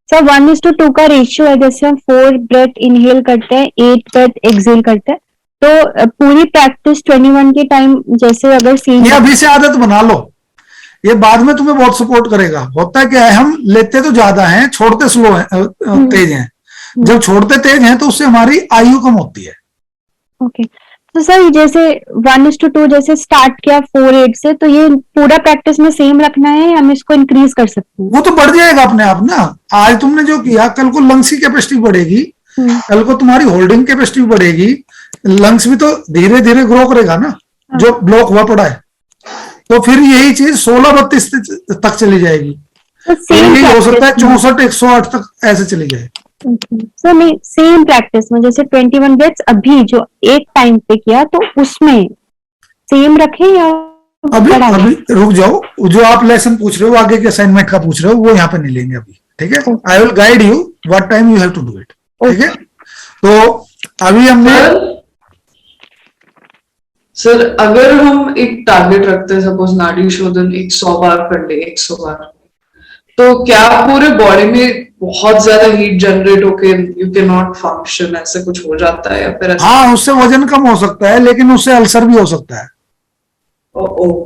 Sir 1:2 का रेशियो है, जैसे हम 4 ब्रेथ इनहेल करते हैं, 8 ब्रेथ एक्सहेल करते हैं, तो पूरी प्रैक्टिस 21 के टाइम जैसे अगर सेम, ये अभी से आदत बना लो, ये बाद में तुम्हें बहुत सपोर्ट करेगा। होता क्या है, हम लेते तो ज्यादा हैं, छोड़ते स्लो है, तेज हैं। जब छोड़ते तेज हैं तो उससे हमारी आयु कम होती है। ओके। तो सर जैसे 1:2 जैसे स्टार्ट किया 4-8 से, तो ये पूरा प्रैक्टिस में सेम रखना है या हम इसको इंक्रीज कर सकते हैं? वो तो बढ़ जाएगा अपने आप ना। आज तुमने जो किया, कल को लंग्स की कैपेसिटी बढ़ेगी, कल को तुम्हारी होल्डिंग कैपेसिटी बढ़ेगी, लंग्स भी तो धीरे धीरे ग्रो करेगा ना, जो ब्लॉक हुआ पड़ा है। तो फिर यही चीज 16-32 तक चली जाएगी, तो यही हो सकता है 64-108 तक ऐसे चली जाए। सर नहीं, सेम प्रैक्टिस में जैसे 21 ब्रेथ्स अभी जो एक टाइम पे किया, तो उसमें सेम रखें या अभी रुक जाओ, जो आप लेसन पूछ रहे हो, आगे के असाइनमेंट का पूछ रहे हो, वो यहाँ पे नहीं लेंगे अभी, ठीक है। I will guide you what time you have to do it, ठीक है। तो अभी हमने सर अगर हम एक टारगेट रखते हैं, सपोज नाड़ी शोधन 100 बार कर ले, 100 बार, तो क्या पूरे बॉडी में बहुत ज्यादा हीट जनरेट होके यू कैन नॉट फंक्शन, ऐसे कुछ हो जाता है या फिर ऐसा? हाँ, उससे वजन कम हो सकता है, लेकिन उससे अल्सर भी हो सकता है। ओ,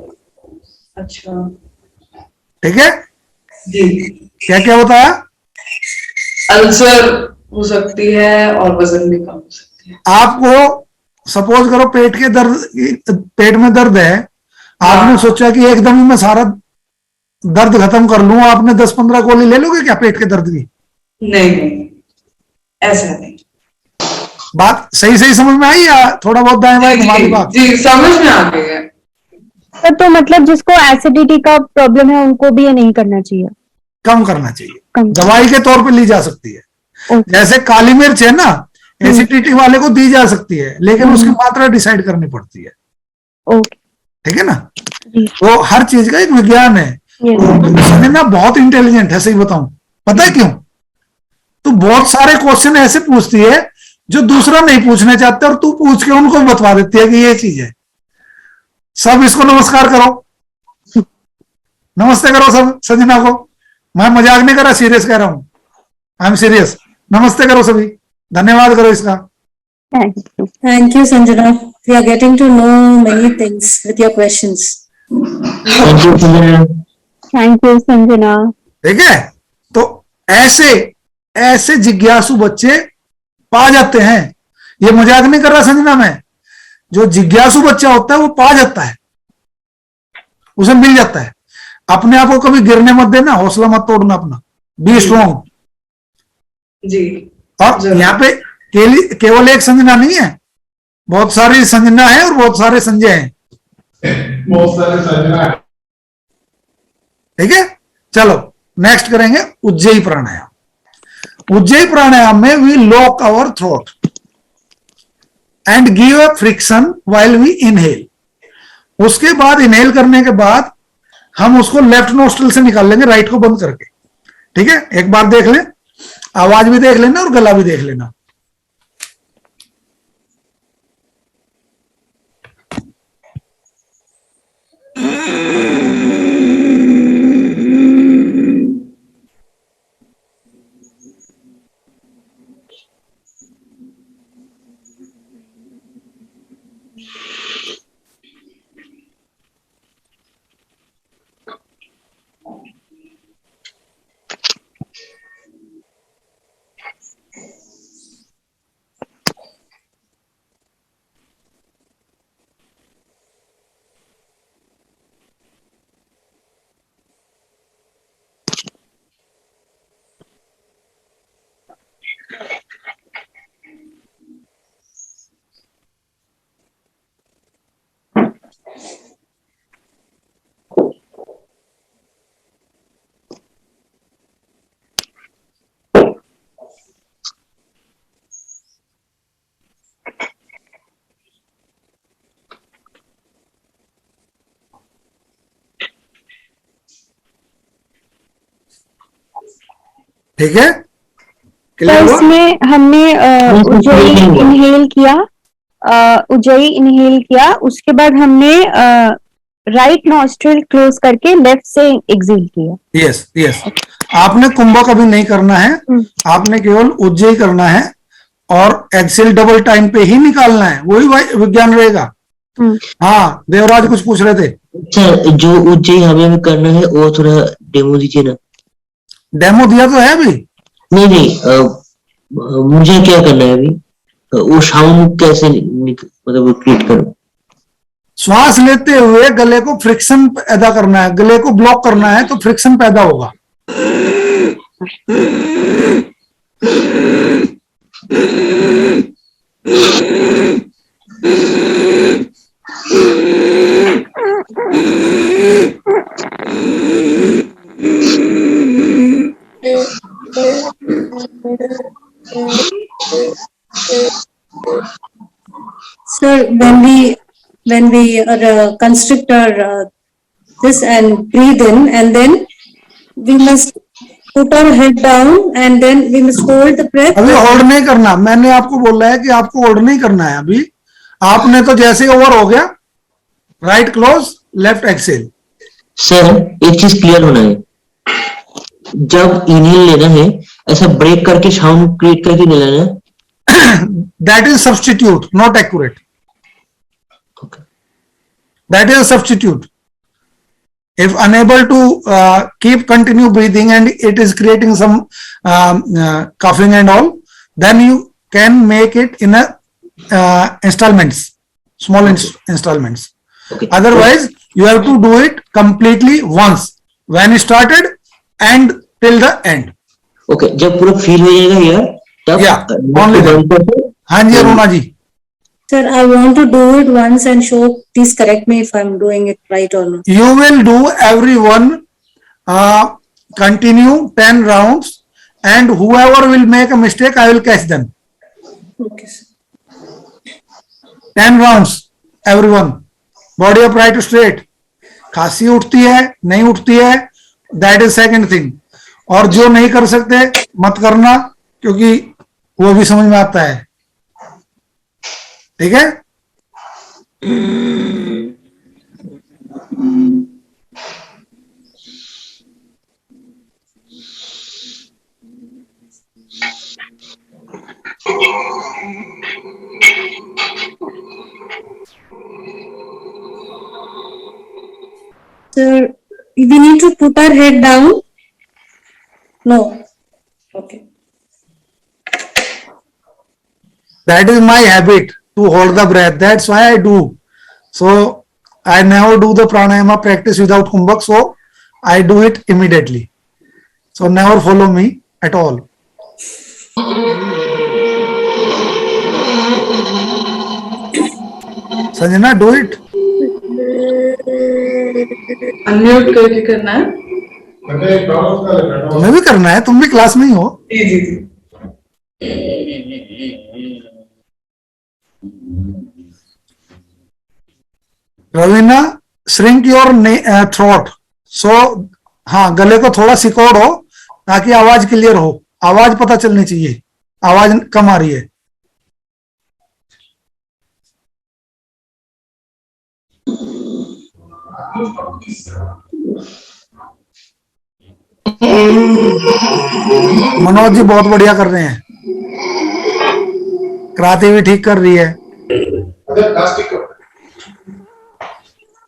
अच्छा, ठीक है जी। क्या क्या होता है? अल्सर हो सकती है और वजन भी कम हो सकती है। आपको सपोज करो पेट में दर्द है, आपने सोचा कि एकदम ही मैं सारा दर्द खत्म कर लूं, आपने 10-15 गोली ले लोगे क्या पेट के दर्द की? नहीं, ऐसा नहीं। बात सही सही समझ में आई या थोड़ा बहुत दाएं बाएं तुम्हारी बात? जी, समझ में आ गई है। तो मतलब जिसको एसिडिटी का प्रॉब्लम है उनको भी ये नहीं करना चाहिए, कम करना चाहिए, दवाई के तौर पे ली जा सकती है। जैसे काली मिर्च है ना, एसिडिटी वाले को दी जा सकती है, लेकिन उसकी मात्रा डिसाइड करनी पड़ती है, ठीक है ना। तो हर चीज का एक विज्ञान है। ना बहुत इंटेलिजेंट है, सही बताऊं, पता है क्यों? तो बहुत सारे क्वेश्चन ऐसे पूछती है जो दूसरा नहीं पूछना चाहते, और तू पूछ के उनको बता देती है कि ये चीज है। सब इसको नमस्कार करो, नमस्ते करो सब संजना को। मैं मजाक नहीं कर रहा, सीरियस कह रहा हूं, आई एम सीरियस। नमस्ते करो सभी, धन्यवाद करो इसका। Thank you, Sanjana. We are getting to know many things with your questions. Thank you Sanjana. ठीक है, तो ऐसे ऐसे जिज्ञासु बच्चे पा जाते हैं। ये मजाक नहीं कर रहा संजना, मैं, जो जिज्ञासु बच्चा होता है वो पा जाता है, उसे मिल जाता है। अपने आप को कभी गिरने मत देना, हौसला मत तोड़ना अपना, बी स्ट्रॉन्ग जी। और यहाँ पे केवल एक संजना नहीं है, बहुत सारी संजना है और बहुत सारे संजय हैं, बहुत सारे संजना। ठीक है, चलो नेक्स्ट करेंगे उज्जयी प्राणायाम। उज्जयी प्राणायाम में we lock our throat. And give a friction while we inhale. उसके बाद इनहेल करने के बाद हम उसको लेफ्ट नोस्ट्रल से निकाल लेंगे, राइट को बंद करके। ठीक है, एक बार देख लें, आवाज भी देख लेना और गला भी देख लेना। ठीक है, तो क्लियर हुआ? इसमें हमने उज्जयी इनहेल किया, उज्जयी इनहेल किया, उसके बाद हमने राइट नॉस्ट्रिल क्लोज करके लेफ्ट से एक्सेल किया। यस यस, आपने कुंभक अभी नहीं करना है, आपने केवल उज्जयी करना है और एक्सेल डबल टाइम पे ही निकालना है, वही विज्ञान रहेगा। हाँ देवराज कुछ पूछ रहे थे। सर जो उज्जयी हमें करना है वो थोड़ा डेमो दीजिए ना। डेमो दिया तो है अभी। नहीं नहीं, मुझे क्या करना है अभी, वो साउंड कैसे मतलब क्रिएट करूं? श्वास लेते हुए गले को फ्रिक्शन पैदा करना है, गले को ब्लॉक करना है तो फ्रिक्शन पैदा होगा। Sir, when we constrict our this and breathe in, and then we must put our head down and then we must hold the breath. अभी होल्ड नहीं करना, मैंने आपको बोला है कि आपको होल्ड नहीं करना है अभी। आपने तो जैसे ओवर हो गया, right close left exhale. Sir एक चीज क्लियर होना है, जब इनहेल लेना है ऐसा ब्रेक करके साउंड क्रिएट करके नहीं लेना है। That is substitute, not accurate. Okay. That is a substitute. If unable to continue breathing and it is creating some coughing and all, then you can make it in a installments, small installments. Okay. Otherwise, you have to do it completely once, when started and till the end. Okay, जब पूरा feel हो जाएगा यार तब only then. हाँ जी अरुणा जी। Sir, I want to do it once and show. Please correct me if I'm doing it right or not. You will do everyone continue 10 rounds, and whoever will make a mistake, I will catch them. Okay, sir. 10 rounds, everyone. Body upright straight. खांसी उठती है नहीं उठती है, that is second thing. और जो नहीं कर सकते मत करना, क्योंकि वो भी समझ में आता है। ठीक है, Sir, we need to put our head down. No. Okay. that is my habit to hold the breath. That's why I do. So I never do the pranayama practice without kumbhak. So I do it immediately. So never follow me at all. Sanjana, do it. Unmute करके करना है। तुम्हें भी करना है, तुम भी class में ही हो। जी जी जी। रवीना, श्रिंक योर थ्रोट, सो हाँ, गले को थोड़ा सिकोड़ो ताकि आवाज क्लियर हो, आवाज पता चलनी चाहिए, आवाज कम आ रही है। मनोज जी बहुत बढ़िया कर रहे हैं, क्रांति भी ठीक कर रही है।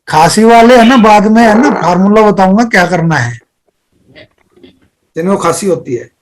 खांसी वाले है ना, बाद में है ना फार्मूला बताऊंगा क्या करना है जिनको खांसी होती है।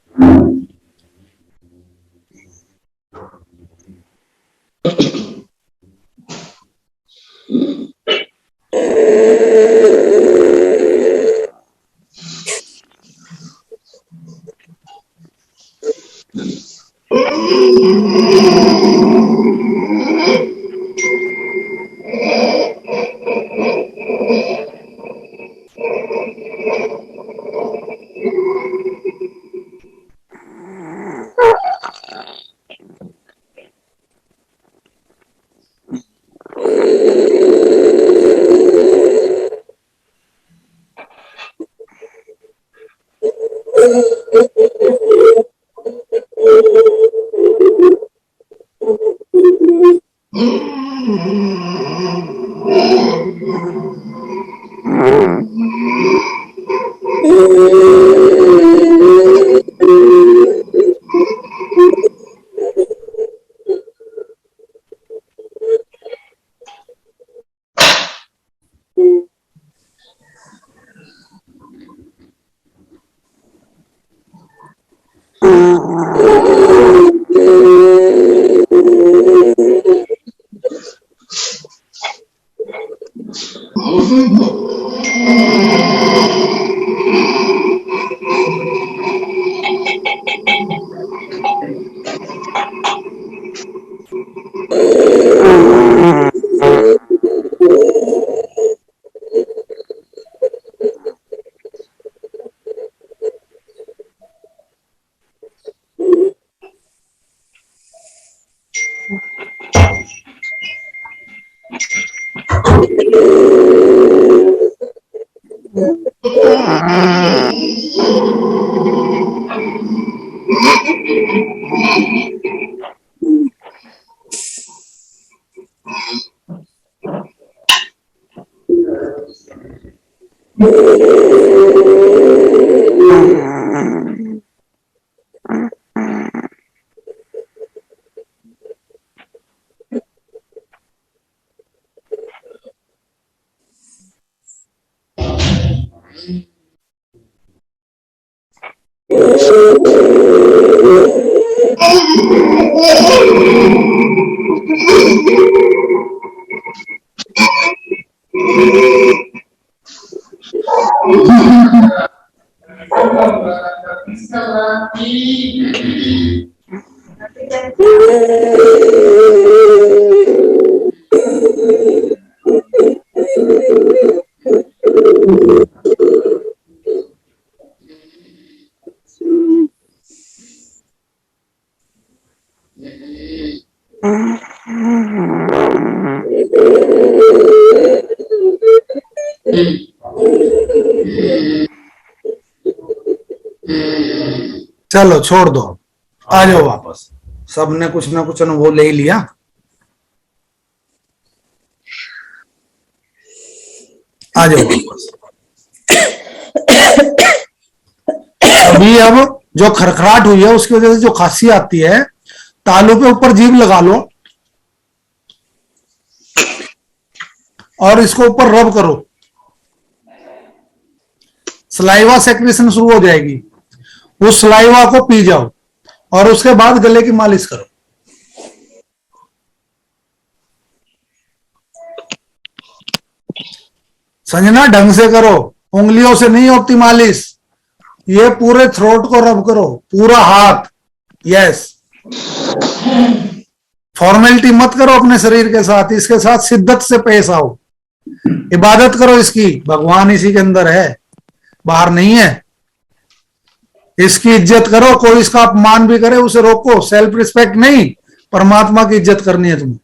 चलो छोड़ दो, आ जाओ वापस, सबने कुछ ना कुछ अनुभव ले ही लिया। आ जाओ वापस। अभी अब जो खरखराहट हुई है उसकी वजह से जो खांसी आती है, तालू पे ऊपर जीभ लगा लो और इसको ऊपर रब करो, सलाइवा सेक्रेशन शुरू हो जाएगी, उस सलाइवा को पी जाओ और उसके बाद गले की मालिश करो। संजना ढंग से करो, उंगलियों से नहीं होती मालिश, ये पूरे थ्रोट को रब करो, पूरा हाथ। यस, फॉर्मेलिटी मत करो अपने शरीर के साथ, इसके साथ शिद्दत से पेश आओ, इबादत करो इसकी, भगवान इसी के अंदर है, बाहर नहीं है। इसकी इज्जत करो, कोई इसका अपमान भी करे उसे रोको, सेल्फ रिस्पेक्ट नहीं, परमात्मा की इज्जत करनी है तुम्हें।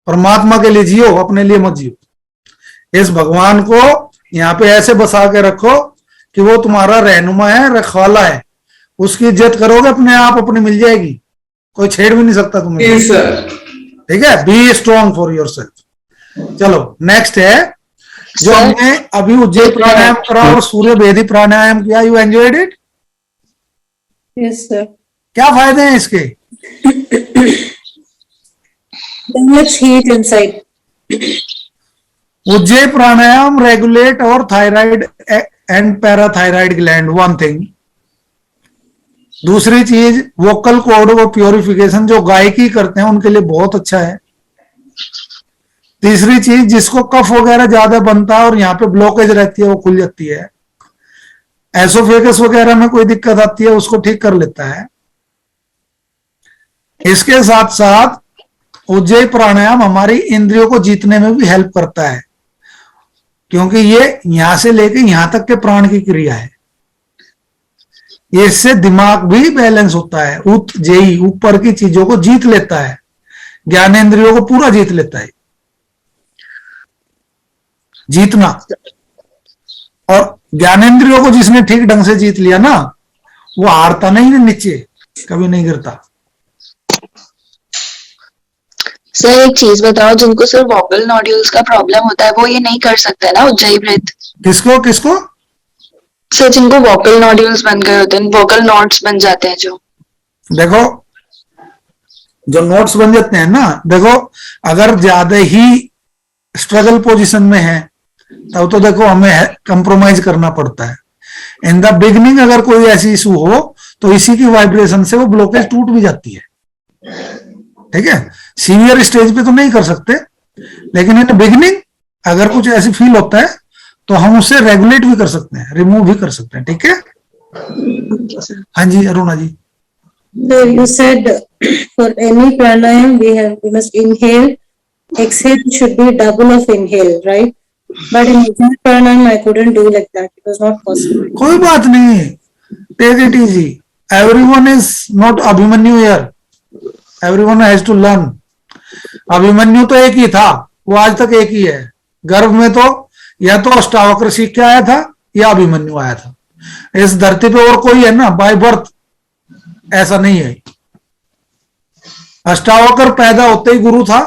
परमात्मा के लिए जियो, अपने लिए मत जियो। इस भगवान को यहाँ पे ऐसे बसा के रखो कि वो तुम्हारा रहनुमा है, रखवाला है, उसकी इज्जत करोगे अपने आप अपनी मिल जाएगी, कोई छेड़ भी नहीं सकता तुम्हें। ठीक है, be strong for your self. चलो नेक्स्ट है जो हमने अभी उज्जैन प्राणायाम करा और सूर्य भेदी प्राणायाम किया। You enjoyed it? Yes sir. क्या फायदे हैं इसके? Much heat inside. उज्जैन प्राणायाम रेगुलेट और thyroid and parathyroid gland, one thing. दूसरी चीज वोकल कॉर्ड वो प्योरिफिकेशन, जो गायकी करते हैं उनके लिए बहुत अच्छा है। तीसरी चीज जिसको कफ वगैरह ज्यादा बनता है और यहाँ पे ब्लॉकेज रहती है वो खुल जाती है। एसोफेगस वगैरह में कोई दिक्कत आती है उसको ठीक कर लेता है। इसके साथ साथ उज्जैन प्राणायाम हमारी इंद्रियों को जीतने में भी हेल्प करता है, क्योंकि ये यहां से लेके यहां तक के प्राण की क्रिया है। इससे दिमाग भी बैलेंस होता है, जेई ऊपर की चीजों को जीत लेता है, ज्ञानेंद्रियों को पूरा जीत लेता है। जीतना, और ज्ञानेंद्रियों को जिसने ठीक ढंग से जीत लिया ना, वो हारता नहीं है, नीचे कभी नहीं गिरता। सर एक चीज बताओ, जिनको सिर्फ वोकल नॉड्यूल्स का प्रॉब्लम होता है वो ये नहीं कर सकते ना उज्जैन ब्रेथ? किसको किसको? सर जिनको वोकल नॉड्यूल्स बन गए होते हैं, वोकल नॉट्स बन जाते हैं जो, देखो जो नोट्स बन जाते हैं ना, देखो अगर ज्यादा ही स्ट्रगल पोजीशन में है तब तो देखो हमें कंप्रोमाइज करना पड़ता है। इन द बिगनिंग अगर कोई ऐसी इशू हो तो इसी की वाइब्रेशन से वो ब्लॉकेज टूट भी जाती है। ठीक है, सीवियर स्टेज पे तो नहीं कर सकते, लेकिन इन बिगनिंग अगर कुछ ऐसी फील होता है तो हम उसे रेगुलेट भी कर सकते हैं, रिमूव भी कर सकते हैं। ठीक है, हाँ जी अरुणा जी। So you said for any pranayam we must inhale, exhale should be double of inhale, right? But in Ujjayi pranayam I couldn't do like that. It was not possible. कोई बात नहीं, take it easy. Everyone is not Abhimanyu here, everyone has to learn. Abhimanyu तो एक ही था, वो आज तक एक ही है। गर्भ में तो या तो अष्टावक्र सीख के आया था या अभिमन्यु आया था। इस धरती पे और कोई है ना बाय बर्थ, ऐसा नहीं है। अष्टावक्र पैदा होते ही गुरु था,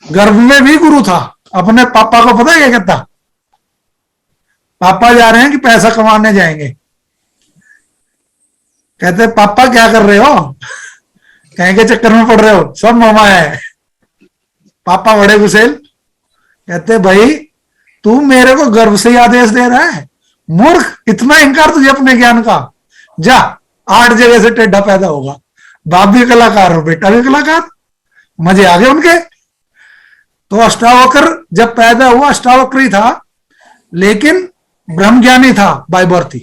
गर्भ में भी गुरु था। अपने पापा को पता है क्या कहता? पापा जा रहे हैं कि पैसा कमाने जाएंगे। कहते पापा क्या कर रहे हो? कहीं के चक्कर में पड़ रहे हो? सब मामा है। पापा बड़े गुस्सेल, कहते भाई तू मेरे को गर्भ से ही आदेश दे रहा है? मूर्ख, इतना इंकार तुझे अपने ज्ञान का? जा 8 जगह से टेढ़ा पैदा होगा। बाप भी कलाकार और बेटा भी कलाकार, मजे आ गए उनके। तो अष्टावक्र जब पैदा हुआ अष्टावक्र ही था, लेकिन ब्रह्मज्ञानी था बाय बर्थ ही।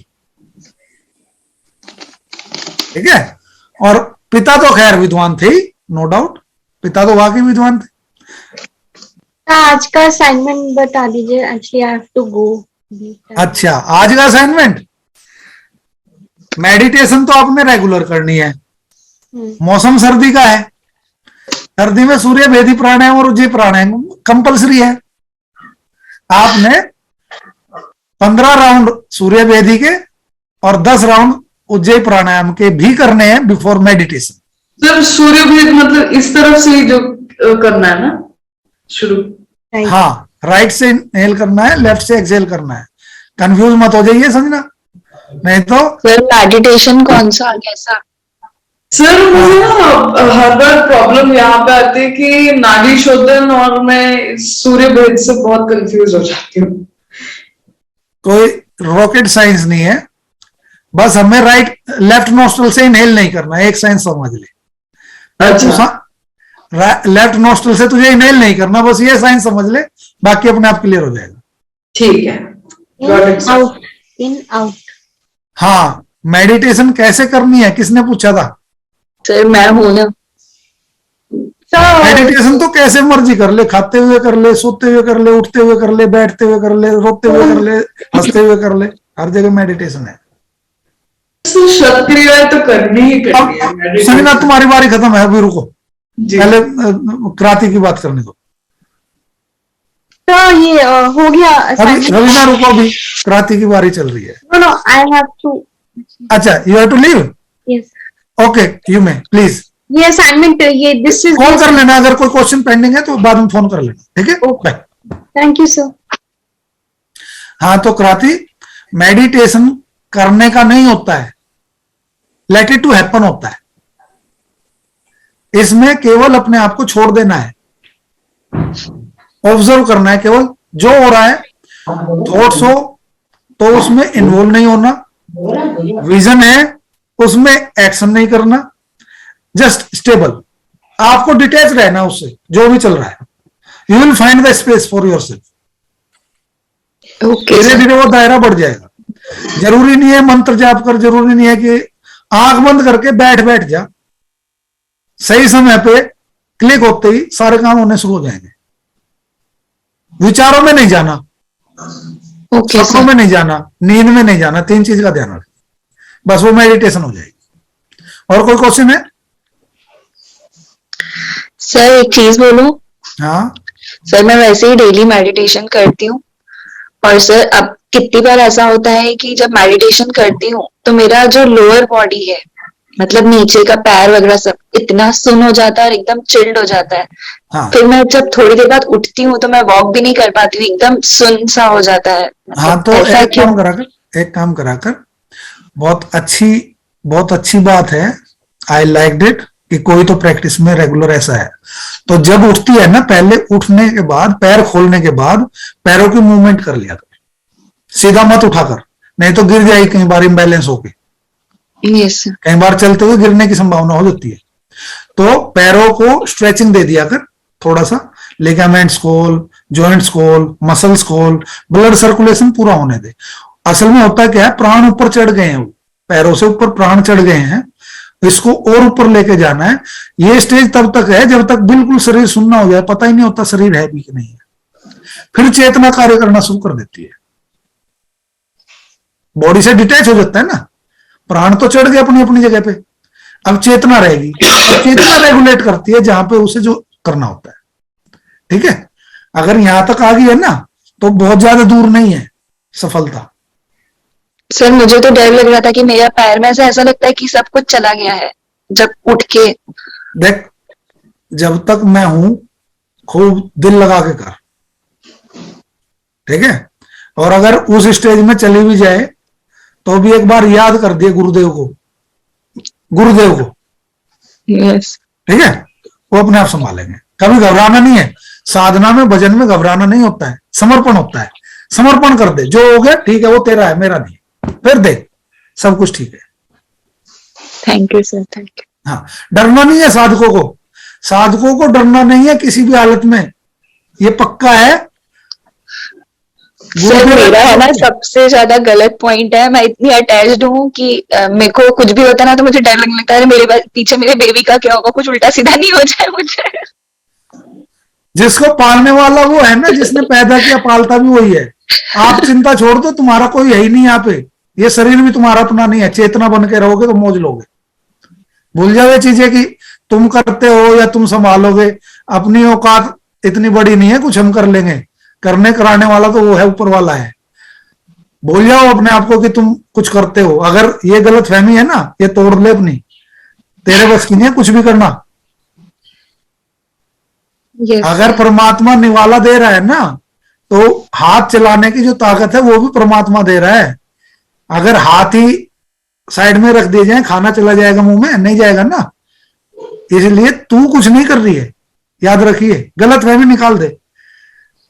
ठीक है, और पिता तो खैर विद्वान थे, नो डाउट, पिता तो वाकई विद्वान थे। आज का असाइनमेंट बता दीजिए, actually I have to go. अच्छा, आज का असाइनमेंट, मेडिटेशन तो आपने रेगुलर करनी है। मौसम सर्दी का है, सर्दी में सूर्य भेदी प्राणायाम और उज्जैन प्राणायाम कंपलसरी है। आपने 15 राउंड सूर्य भेदी के और 10 राउंड उज्जैन प्राणायाम के भी करने हैं बिफोर मेडिटेशन। सर सूर्य भेद मतलब इस तरफ से ही जो करना है ना शुरू? हाँ, राइट से इनहेल करना है, लेफ्ट से एक्सहेल करना है। कंफ्यूज मत हो जाइए, समझना नहीं तो। सर मेडिटेशन कौन सा कैसा? सर मुझे ना हर बार प्रॉब्लम यहाँ पे आती है कि नाड़ी शोधन और मैं सूर्य भेद से बहुत कंफ्यूज हो जाती हूँ। कोई रॉकेट साइंस नहीं है, बस हमें राइट लेफ्ट नोस्ट्रल से इनहेल नहीं करना है, एक साइंस समझ ले। अच्छा, लेफ्ट नोस्ट्रल से तुझे इनहेल नहीं करना, बस ये साइंस समझ ले, बाकी अपने आप क्लियर हो जाएगा। ठीक है, इन आउट। हाँ, मेडिटेशन कैसे करनी है किसने पूछा था? सर मैं हूं ना। मेडिटेशन तो कैसे मर्जी कर ले, खाते हुए कर ले, सोते हुए कर ले, उठते हुए कर ले, बैठते हुए कर ले, रोते हुए कर ले, हंसते हुए कर ले, हर जगह मेडिटेशन है। क्रियाएं तो करनी ही करनी है। संजना तुम्हारी बारी खत्म है, अभी रुको। जी। पहले क्रांति की बात करने दो। तो ये हो गया अभी assignment? रवीना रुको, अभी क्रांति की बारी चल रही है। No, I have to. अच्छा, you have to leave, Yes. Okay, you may please ये असाइनमेंट ये दिस इज. फोन कर लेना, अगर कोई क्वेश्चन पेंडिंग है तो बाद में फोन कर लेना, ठीक है? Okay. Bye. Thank you sir. हाँ, तो क्रांति, मेडिटेशन करने का नहीं होता है, लेट इट टू हैपन होता है। इसमें केवल अपने आप को छोड़ देना है, ऑब्जर्व करना है केवल जो हो रहा है। थॉट्स हो तो उसमें इन्वॉल्व नहीं होना, विजन है उसमें एक्शन नहीं करना, जस्ट स्टेबल, आपको डिटेच रहना उससे, जो भी चल रहा है। You will find the space for your self. Okay धीरे धीरे वो दायरा बढ़ जाएगा। जरूरी नहीं है मंत्र जाप कर, जरूरी नहीं है कि आंख बंद करके बैठ जा, सही समय पे क्लिक होते ही सारे काम होने शुरू हो जाएंगे। विचारों में नहीं जाना, ओके सपनों में नहीं जाना, नींद में नहीं जाना, 3 चीज का ध्यान रखें, बस वो मेडिटेशन हो जाएगी। और कोई क्वेश्चन है? सर एक चीज बोलूं? हाँ, सर मैं वैसे ही डेली मेडिटेशन करती हूँ, और सर अब कितनी बार ऐसा होता है कि जब मेडिटेशन करती हूँ तो मेरा जो लोअर बॉडी है, मतलब नीचे का पैर वगैरह सब इतना सुन हो जाता है और एकदम चिल्ड हो जाता है। हाँ, फिर मैं जब थोड़ी देर बाद उठती हूँ तो मैं वॉक भी नहीं कर पाती हूँ, एकदम सुन सा हो जाता है। हाँ, तो ऐसा एक क्यों? काम कराकर बहुत अच्छी बात है। आई लाइक इट कि कोई तो प्रैक्टिस में रेगुलर ऐसा है। तो जब उठती है ना, पहले उठने के बाद, पैर खोलने के बाद पैरों की मूवमेंट कर लिया कर, सीधा मत उठाकर, नहीं तो गिर जाएगी कई बार इम्बैलेंस होके। Yes sir. कई बार चलते हुए गिरने की संभावना हो जाती है। तो पैरों को स्ट्रेचिंग दे दिया कर, थोड़ा सा लिगामेंट्स खोल, जॉइंट्स खोल, मसल्स खोल, ब्लड सर्कुलेशन पूरा होने दे। असल में होता क्या है, प्राण ऊपर चढ़ गए हैं, वो पैरों से ऊपर प्राण चढ़ गए हैं, इसको और ऊपर लेके जाना है। ये स्टेज तब तक है जब तक बिल्कुल शरीर सुन्ना हो जाए, पता ही नहीं होता शरीर है भी कि नहीं है। फिर चेतना कार्य करना शुरू कर देती है, बॉडी से डिटैच हो जाता है ना, प्राण तो चढ़ गए अपनी अपनी जगह पे, अब चेतना रहेगी। चेतना रेगुलेट करती है जहां पे उसे जो करना होता है, ठीक है? अगर यहां तक आ गई है ना तो बहुत ज्यादा दूर नहीं है सफलता। सर मुझे तो डर लग रहा था कि मेरा पैर में से ऐसा लगता है कि सब कुछ चला गया है जब उठ के। देख, जब तक मैं हूं खूब दिल लगा के कर, ठीक है? और अगर उस स्टेज में चली भी जाए तो भी एक बार याद कर दिए गुरुदेव को, यस ठीक है? वो अपने आप संभालेंगे। कभी घबराना नहीं है, साधना में भजन में घबराना नहीं होता है, समर्पण होता है। समर्पण कर दे, जो हो गया ठीक है, वो तेरा है, मेरा नहीं, फिर देख सब कुछ ठीक है। Thank you sir, thank you. हाँ, डरना नहीं है साधकों को डरना नहीं है किसी भी हालत में, ये पक्का है। सर मेरा है ना सबसे ज्यादा गलत पॉइंट है, मैं इतनी अटैच्ड हूँ कि मेरे को कुछ भी होता है ना तो मुझे डर लगने लगता है मेरे पीछे मेरे बेबी का क्या होगा, कुछ उल्टा सीधा नहीं हो जाए मुझे। जिसको पालने वाला वो है ना, जिसने पैदा किया पालता भी वही है। आप चिंता छोड़ दो, तुम्हारा कोई है ही नहीं यहाँ पे, ये शरीर भी तुम्हारा अपना नहीं है। चेतना बन के रहोगे तो मौज लोगे, भूल जाओ ये चीजें कि तुम करते हो या तुम संभालोगे। अपनी औकात इतनी बड़ी नहीं है कुछ हम कर लेंगे, करने कराने वाला तो वो है, ऊपर वाला है। भूल जाओ अपने आप को कि तुम कुछ करते हो। अगर ये गलत फहमी है ना, ये तोड़ ले अपनी, तेरे बस की नहीं है कुछ भी करना। अगर परमात्मा निवाला दे रहा है ना, तो हाथ चलाने की जो ताकत है वो भी परमात्मा दे रहा है। अगर हाथ ही साइड में रख दिए जाए, खाना चला जाएगा मुंह में, नहीं जाएगा ना। इसलिए तू कुछ नहीं कर रही है, याद रखिए, गलत फहमी निकाल दे।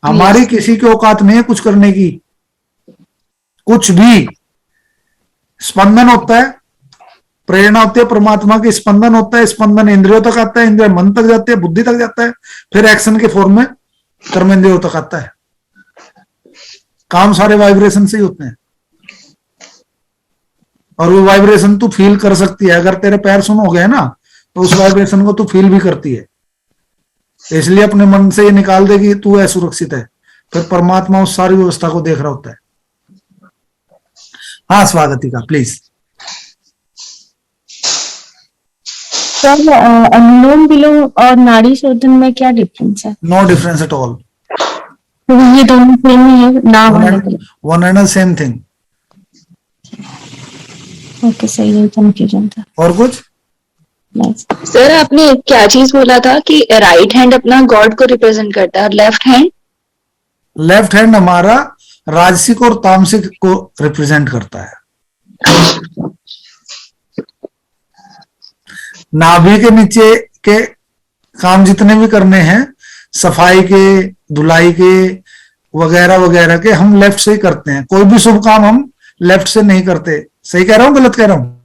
हमारी किसी की औकात नहीं है कुछ करने की, कुछ भी। स्पंदन होता है, प्रेरणा होती है परमात्मा की, स्पंदन होता है, स्पंदन इंद्रियों तक आता है, इंद्रिय मन तक जाते हैं, बुद्धि तक जाता है, फिर एक्शन के फॉर्म में कर्मेंद्रियों तक आता है। काम सारे वाइब्रेशन से ही होते हैं, और वो वाइब्रेशन तू फील कर सकती है। अगर तेरे पैर सुन हो गए ना तो उस वाइब्रेशन को तू फील भी करती है। इसलिए अपने मन से ये निकाल दे कि तू असुरक्षित है, फिर परमात्मा उस सारी व्यवस्था को देख रहा होता है। हाँ स्वागतिका प्लीज। सर अनुलोम विलोम और नाड़ी शोधन में क्या डिफरेंस है? नो डिफरेंस एट ऑल, तो ये दोनों सेम ही है ना होने के लिए? One and same thing. Okay, सही है, कंफ्यूजन था। और कुछ? सर आपने क्या चीज बोला था कि राइट हैंड अपना गॉड को रिप्रेजेंट करता है और लेफ्ट हैंड? लेफ्ट हैंड हमारा राजसिक और तामसिक को रिप्रेजेंट करता है। नाभि के नीचे के काम जितने भी करने हैं, सफाई के, धुलाई के वगैरह वगैरह के, हम लेफ्ट से ही करते हैं। कोई भी शुभ काम हम लेफ्ट से नहीं करते। सही कह रहा हूँ, गलत कह रहा हूँ?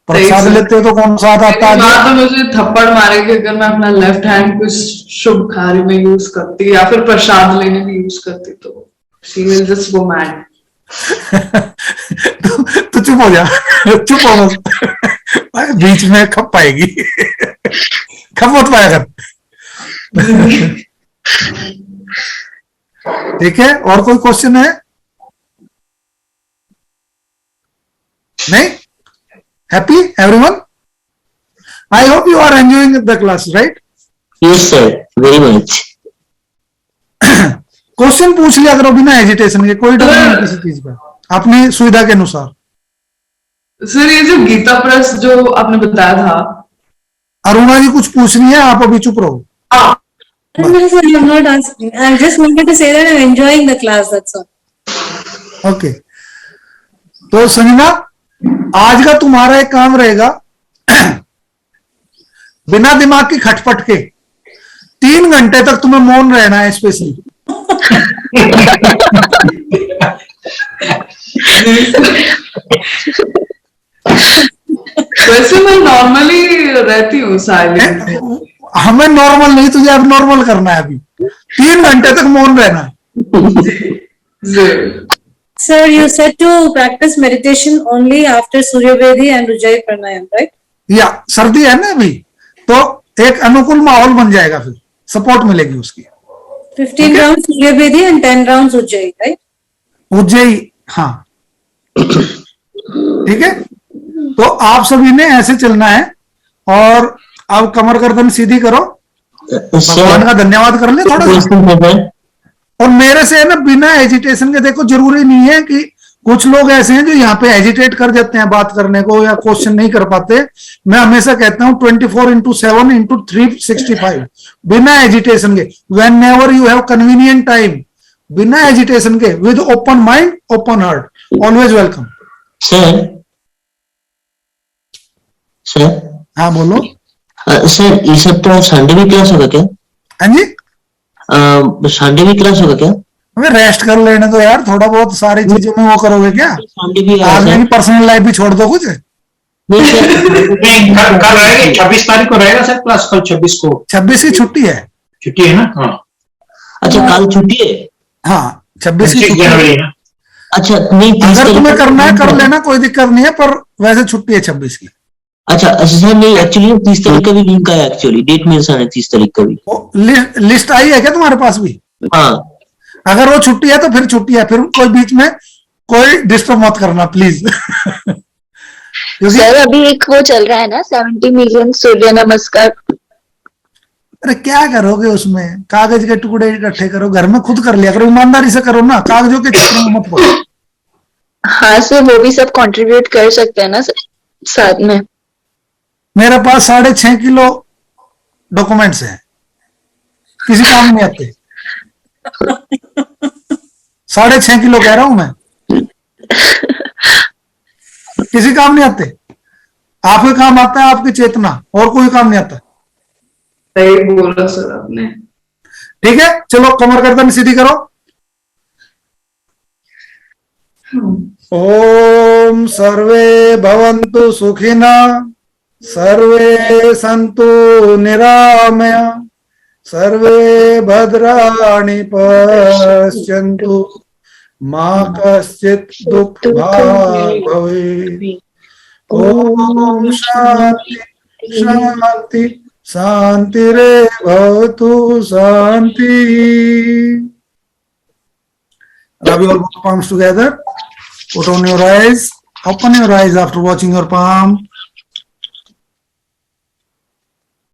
प्रसाद लेते हो तो कौन सा हाथ आता है? तो मुझे थप्पड़ मारेगी अगर मैं अपना लेफ्ट हैंड कुछ शुभ कार्य में यूज करती या फिर प्रसाद लेने में यूज करती, तो she will just go mad. तो चुप हो जा, चुप हो मत, बीच में खप पाएगी। खप मत पाया कर। ठीक है, और कोई क्वेश्चन है? नहीं? Happy everyone? I hope you are enjoying the class, right? Yes sir, very much. Question पूछ लिया करो बिना हेजिटेशन के, कोई डर नहीं किसी चीज का, अपनी सुविधा के अनुसार। सर ये जो गीता प्रेस जो आपने बताया था, अरुणा जी कुछ पूछ रही है, आप अभी चुप रहो। No, sir, you're not asking. I just wanted to say that I'm enjoying the class, that's all. Okay, तो संजना, आज का तुम्हारा एक काम रहेगा, बिना दिमाग की खटपट के 3 घंटे तक तुम्हें मौन रहना है स्पेशली। वैसे मैं नॉर्मली रहती हूँ साइलेंट। हमें नॉर्मल नहीं, तुझे अब नॉर्मल करना है। अभी 3 घंटे तक मौन रहना है। Sir, you said to practice meditation only after Surya Vedhi and Ujjayi Pranayam, right? या सर्दी है ना अभी, तो एक अनुकूल माहौल बन जाएगा, फिर सपोर्ट मिलेगी उसकी। 15 rounds Surya Vedhi and 10 rounds Ujjayi, right? Ujjayi, हाँ ठीक है। तो आप सभी ने ऐसे चलना है, और अब कमर गर्दन सीधी करो, भगवान का धन्यवाद कर ले थोड़ा सा। और मेरे से है ना, बिना एजिटेशन के, देखो जरूरी नहीं है कि, कुछ लोग ऐसे हैं जो यहाँ पे एजिटेट कर देते हैं बात करने को या क्वेश्चन नहीं कर पाते। मैं हमेशा कहता हूँ 24/7/365 बिना एजिटेशन के, when ever you have convenient time, बिना एजिटेशन के, with open mind, open heart, always welcome. Sir हाँ बोलो। सर ये सब तो संडे भी क्लास होगा क्या? हाँ जी, संडे भी क्लास होगा क्या? हमें रेस्ट कर लेने तो यार, थोड़ा बहुत सारी चीजों में वो करोगे क्या? संडे भी आदमी की पर्सनल लाइफ भी छोड़ दो कुछ। नहीं सर, कल रहेगी 26 तारीख को रहेगा सर क्लास, कल 26 को। 26 की छुट्टी है। छुट्टी है ना? हाँ अच्छा कल छुट्टी है। हाँ 26 की छुट्टी जनवरी है। है ना? अच्छा नहीं, अगर तुम्हें करना है कर लेना, कोई दिक्कत नहीं है, पर वैसे छुट्टी है 26 की। अच्छा सर, नहीं एक्चुअली 30 तारीख का भी लिंक आया, एक्चुअली डेट मेंशन है 30 तारीख का भी। लिस्ट आई है क्या तुम्हारे पास भी? हाँ, अगर वो छुट्टी है तो फिर छुट्टी है, फिर कोई बीच में कोई डिस्टर्ब मत करना प्लीज। सर अभी एक वो चल रहा है ना 70 मिलियन सूर्य नमस्कार। अरे क्या करोगे उसमें? कागज के टुकड़े इकट्ठे करो, घर में खुद कर लिया करो, ईमानदारी से करो ना, कागजों के चक्कर में मत पड़ो। हाँ सर, वो भी सब कंट्रीब्यूट कर सकते हैं ना सर साथ में। मेरे पास 6.5 किलो डॉक्यूमेंट्स हैं, किसी काम नहीं आते। 6.5 किलो कह रहा हूं मैं, किसी काम नहीं आते। आपके काम आता है आपकी चेतना, और कोई काम नहीं आता। सही बोला सर आपने। ठीक है, चलो कमर गर्दन सीधी करो। ओम सर्वे भवन्तु सुखिनः, सर्वे सन्तु निरामया, सर्वे भद्राणि पश्यन्तु, मा कश्चित् दुःखभाग् भवेत्। ओम शांति शांति शांतिरेवतु शांति। Rub your palms together. Put on your eyes. Open your eyes after watching your palm.